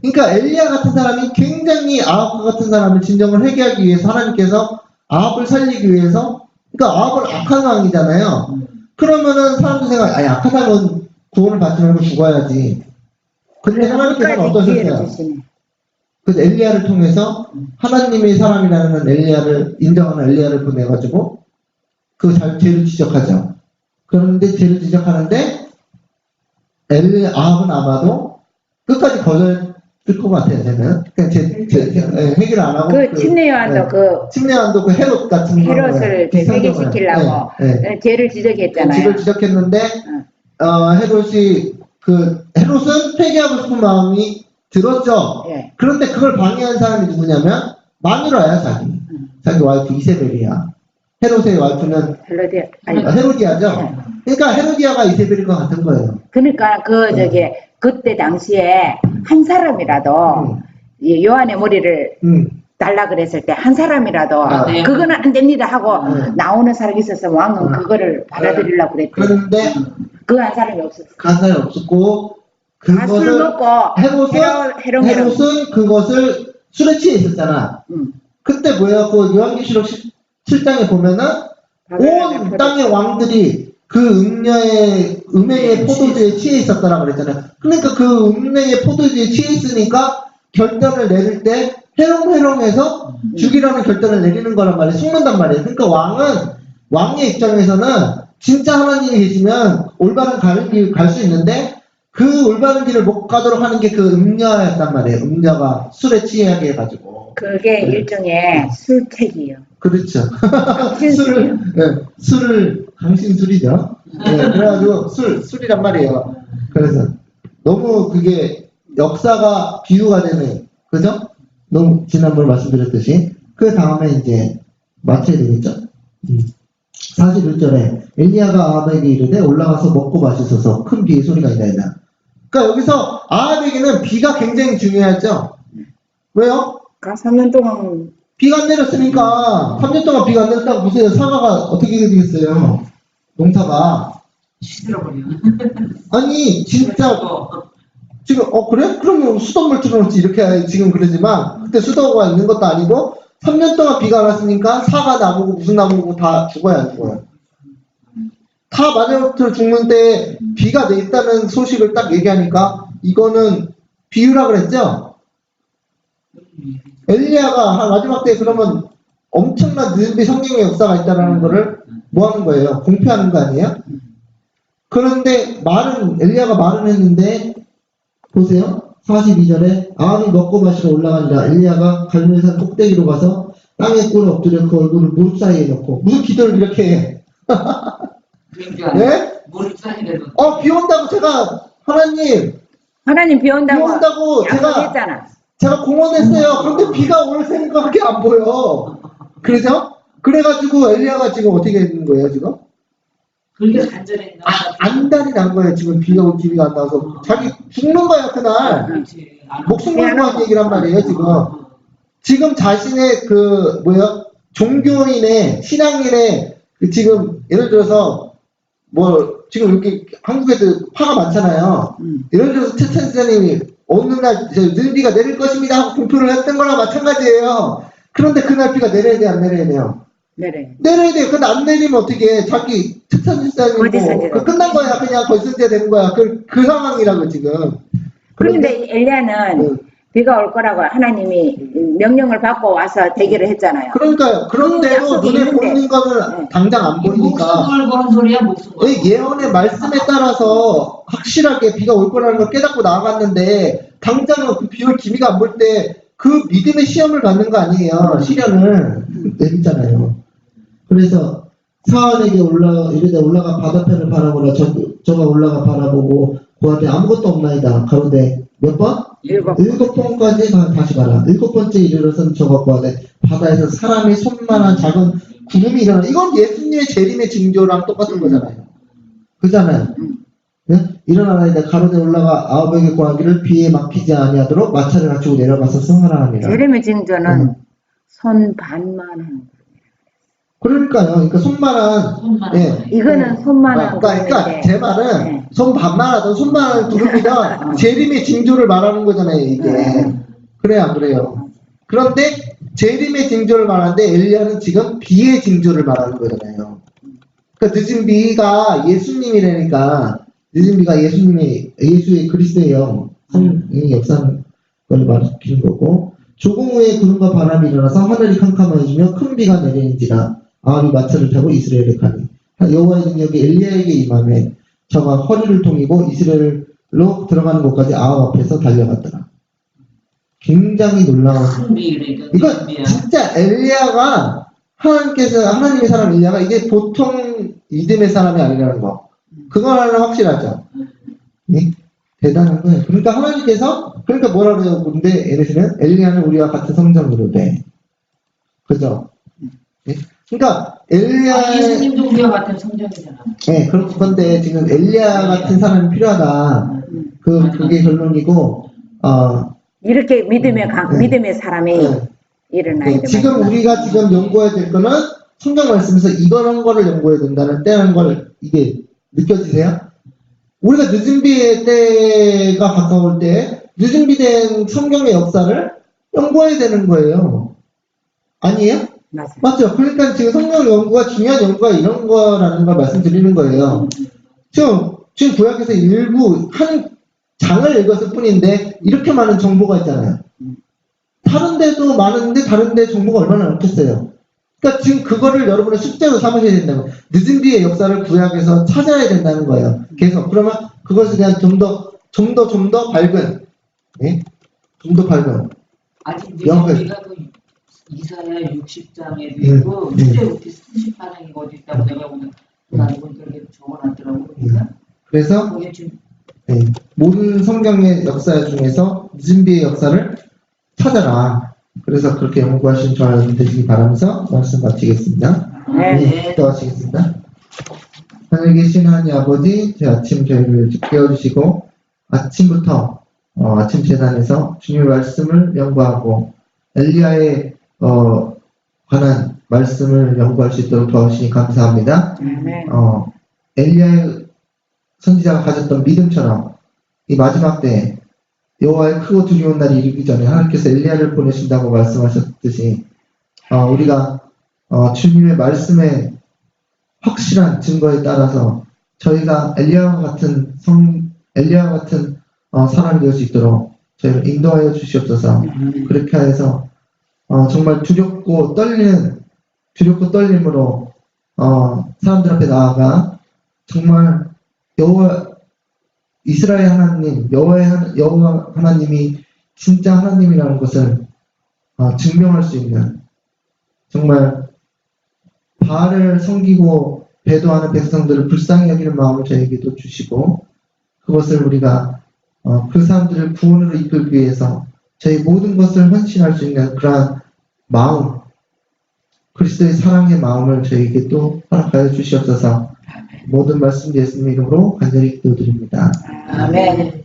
그러니까 엘리야 같은 사람이 굉장히 아합과 같은 사람을 진정을 회개하기 위해서 하나님께서 아합을 살리기 위해서 그러니까 아합은 악한 왕이잖아요. 그러면은 사람들 생각 악한 사람은 구원을 받지 말고 죽어야지. 근데 하나님께서는 어떠셨어요? 그 엘리야를 통해서 하나님의 사람이라는 엘리야를 인정하는 엘리야를 보내가지고 그 죄를 지적하죠. 그런데 죄를 지적하는데 아합은 아마도 끝까지 거절할 것 같아요. 저는 그냥 해결 안 하고 침례요한도 그 헤롯 같은 헤롯을 회개시키려고 죄를 지적했잖아요. 죄를 지적했는데 헤롯은 회개하고 싶은 마음이 들었죠. 그런데 그걸 방해한 사람이 누구냐면 마누라야 자기 와이프 이세벨이야. 헤롯의 와이프는 헤로디아죠. 그러니까 헤로디아가 이세벨일 것 같은 거예요. 그러니까 그때 당시에 한 사람이라도 요한의 머리를 달라 그랬을 때 한 사람이라도 그거는 안 됩니다 하고 나오는 사람이 있어서 왕은 그거를 받아들이려고 그랬대. 그런데 그 한 사람이 없었어. 그 한 사람이 없었고 술 먹고 헤롯은 그것을 술에 취해 있었잖아. 그때 뭐야 그 요한계시록 7장에 보면은 온 땅의 왕들이 그 음행의 포도주에 취해 있었다라고 그랬잖아요. 그러니까 그 음행의 포도주에 취해 있으니까 결단을 내릴 때 해롱해롱해서 죽이라는 결단을 내리는 거란 말이에요. 속는단 말이에요. 그러니까 왕의 입장에서는 진짜 하나님이 계시면 올바른 길 갈 수 있는데 그 올바른 길을 못 가도록 하는 게 그 음녀였단 말이에요. 음녀가 술에 취하게 해가지고. 그게 일종의 술책이요. 그렇죠. 술이요. 술을 강신술이죠. 그래가지고 술이란 말이에요. 그래서 너무 그게 역사가 비유가 되는, 그죠? 너무 지난번에 말씀드렸듯이 그 다음에 이제 마쳐야 되겠죠. 41절에 엘리야가 아합에게 이르되 올라가서 먹고 마시소서 큰 비의 소리가 있나이다. 그러니까 여기서 아합에게는 비가 굉장히 중요하죠. 왜요? 3년 동안 비가 안 내렸으니까 3년 동안 비가 안 내렸다고 보세요. 사과가 어떻게 되겠어요? 농사가. 시들어버려. 아니 진짜 지금 그래? 그러면 수돗물 틀어놓지 이렇게 지금 그러지만 그때 수도가 있는 것도 아니고 3년 동안 비가 안 왔으니까 사과 나무고 무슨 나무고 다 죽어야 안 죽어요. 다 마지막부터 죽는데 비가 내렸다는 소식을 딱 얘기하니까 이거는 비유라 그랬죠? 엘리야가 마지막 때 그러면 엄청난 느비 성경의 역사가 있다는 거를 뭐 하는 거예요? 공표하는 거 아니에요? 그런데 엘리야가 말은 했는데 보세요. 42절에 아합이 먹고 마시러 올라가니라 엘리야가 갈멜산 꼭대기로 가서 땅에 꿇어 엎드려 그 얼굴을 무릎 사이에 넣고 무슨 기도를 이렇게 해? 네? 무릎 사이에도. 비 온다고 하나님 비 온다고 제가 약속했잖아. 공언했어요. 그런데 비가 올 생각밖에 안 보여. 그래서 그래가지고 엘리야가 지금 어떻게 되는 거예요 지금? 그게 간절했나? 안달이 난 거예요. 지금 비가 올 기미가 안 나와서 자기 죽는 거야 그날. 그렇지. 목숨 걸고 한 얘기란 말이에요 지금. 지금 자신의 종교인의 신앙인의 지금 예를 들어서 지금 이렇게 한국에도 화가 많잖아요. 예를 들어서 최찬 지사님이 어느 날 늘비가 내릴 것입니다 하고 공표를 했던 거랑 마찬가지예요. 그런데 그날 비가 내려야 돼 안 내려야 돼요? 내려야 돼요. 근데 안 내리면 어떻게 해? 자기 최찬 지사님 끝난 거야. 그냥 거짓말 되는 거야. 그 상황이라고 지금. 그런데 엘리야는 비가 올 거라고 하나님이 명령을 받고 와서 대기를 했잖아요. 그러니까요. 그런데도 눈에 보이는 거는 당장 안 보이니까. 목숨 걸고 한 소리야, 목숨 걸고. 예언의 말씀에 따라서 확실하게 비가 올 거라는 걸 깨닫고 나아갔는데 당장은 그 비 올 기미가 안 볼 때 그 믿음의 시험을 받는 거 아니에요. 시련을 내리잖아요. 그래서 사안에게 이르되 올라가 바다편을 바라보라. 저가 올라가 바라보고 그한테 아무것도 없나이다. 가로되 몇 번? 7번까지 다시 가라. 7번째 이르러서는 저가 구하되 바다에서 사람의 손만한 작은 구름이 일어나. 이건 예수님의 재림의 징조랑 똑같은 거잖아요. 그잖아요. 네? 일어나라이다. 가로되 올라가 아합에게 구하기를 비에 막히지 아니하도록 마차를 갖추고 내려가서 승하라 하니라. 재림의 징조는 손 반만 하는 거예요. 그러니까요. 그러니까 손만한. 이거는 손만한 그러니까 제 말은 손 반만 하던 손만한 구름이다. 재림의 징조를 말하는 거잖아요. 이게. 그래요 안 그래요? 그런데 재림의 징조를 말하는데 엘리야는 지금 비의 징조를 말하는 거잖아요. 그러니까 늦은 비가 예수님이라니까 늦은 비가 예수의 그리스도의 영 성령의 역사는 걸 말하는 거고 조금 후에 구름과 바람이 일어나서 하늘이 캄캄해지며 큰 비가 내리는지라 아합이 마차를 타고 이스라엘에 가니 여호와의 능력이 엘리야에게 임하매 저가 허리를 동이고 이스라엘로 들어가는 곳까지 아합 앞에서 달려갔더라. 굉장히 놀라운 이거 진짜 엘리야가 하나님의 사람 엘리야가 이게 보통 믿음의 사람이 아니라는 거 그거는 확실하죠. 네? 대단한 거예요. 그러니까 하나님께서 뭐라 그래요? 근데 예를 엘리야는 우리와 같은 성전으로 돼. 그죠? 네? 그러니까 예수님도 우리와 같은 성전이잖아. 네, 그런데 지금 엘리야 같은 사람이 필요하다. 그게 결론이고 이렇게 믿음의 사람이 일어나야 돼. 지금 우리가 지금 연구해야 될 거는 성경 말씀에서 이런 거를 연구해야 된다는 때라는 걸 이게 느껴지세요? 우리가 늦은 비의 때가 가까울 때 늦은 비된 성경의 역사를 연구해야 되는 거예요. 아니에요? 맞아요. 맞죠? 그러니까 지금 성경 연구가 중요한 연구가 이런 거라는 걸 말씀드리는 거예요. 지금 구약에서 일부 한 장을 읽었을 뿐인데 이렇게 많은 정보가 있잖아요. 다른 데도 많은데 다른 데 정보가 얼마나 많겠어요. 그러니까 지금 그거를 여러분의 숙제로 삼으셔야 된다고. 늦은 뒤의 역사를 구약에서 찾아야 된다는 거예요. 계속. 그러면 그것에 대한 좀 더 밝은, 예? 좀 더 밝은. 아직 이제 영을. 우리가 그 이사야 60장에도 있고 출애굽기 38장이 어디 있다고 내가 오늘 나는 보니까 이렇게 적어놨더라고. 그러니까 그래서 거기에 지금 예, 모든 성경의 역사 중에서 늦은 뒤의 역사를 찾아라. 그래서 그렇게 연구하신 저와 여러분 되시기 바라면서 말씀 마치겠습니다. 네. 기도하시겠습니다. 하늘에 계신 하나님 아버지, 제 아침 저희를 깨워주시고 아침부터 아침 재단에서 주님의 말씀을 연구하고 엘리야의 관한 말씀을 연구할 수 있도록 도와주시니 감사합니다. 네. 엘리야의 선지자가 가졌던 믿음처럼 이 마지막 때 여호와의 크고 두려운 날이 이르기 전에 하나님께서 엘리야를 보내신다고 말씀하셨듯이 우리가 주님의 말씀에 확실한 증거에 따라서 저희가 엘리야와 같은 사람이 될 수 있도록 저희를 인도하여 주시옵소서. 그렇게 해서 정말 두렵고 떨림으로 사람들 앞에 나아가 정말 이스라엘 하나님, 여호와 하나님이 진짜 하나님이라는 것을 증명할 수 있는 정말 바알을 섬기고 배도하는 백성들을 불쌍히 여기는 마음을 저에게도 주시고 그것을 우리가 그 사람들을 구원으로 이끌기 위해서 저희 모든 것을 헌신할 수 있는 그러한 마음, 그리스도의 사랑의 마음을 저에게 또 허락하여 주시옵소서. 모든 말씀 예수님 이름으로 간절히 기도드립니다. 아멘.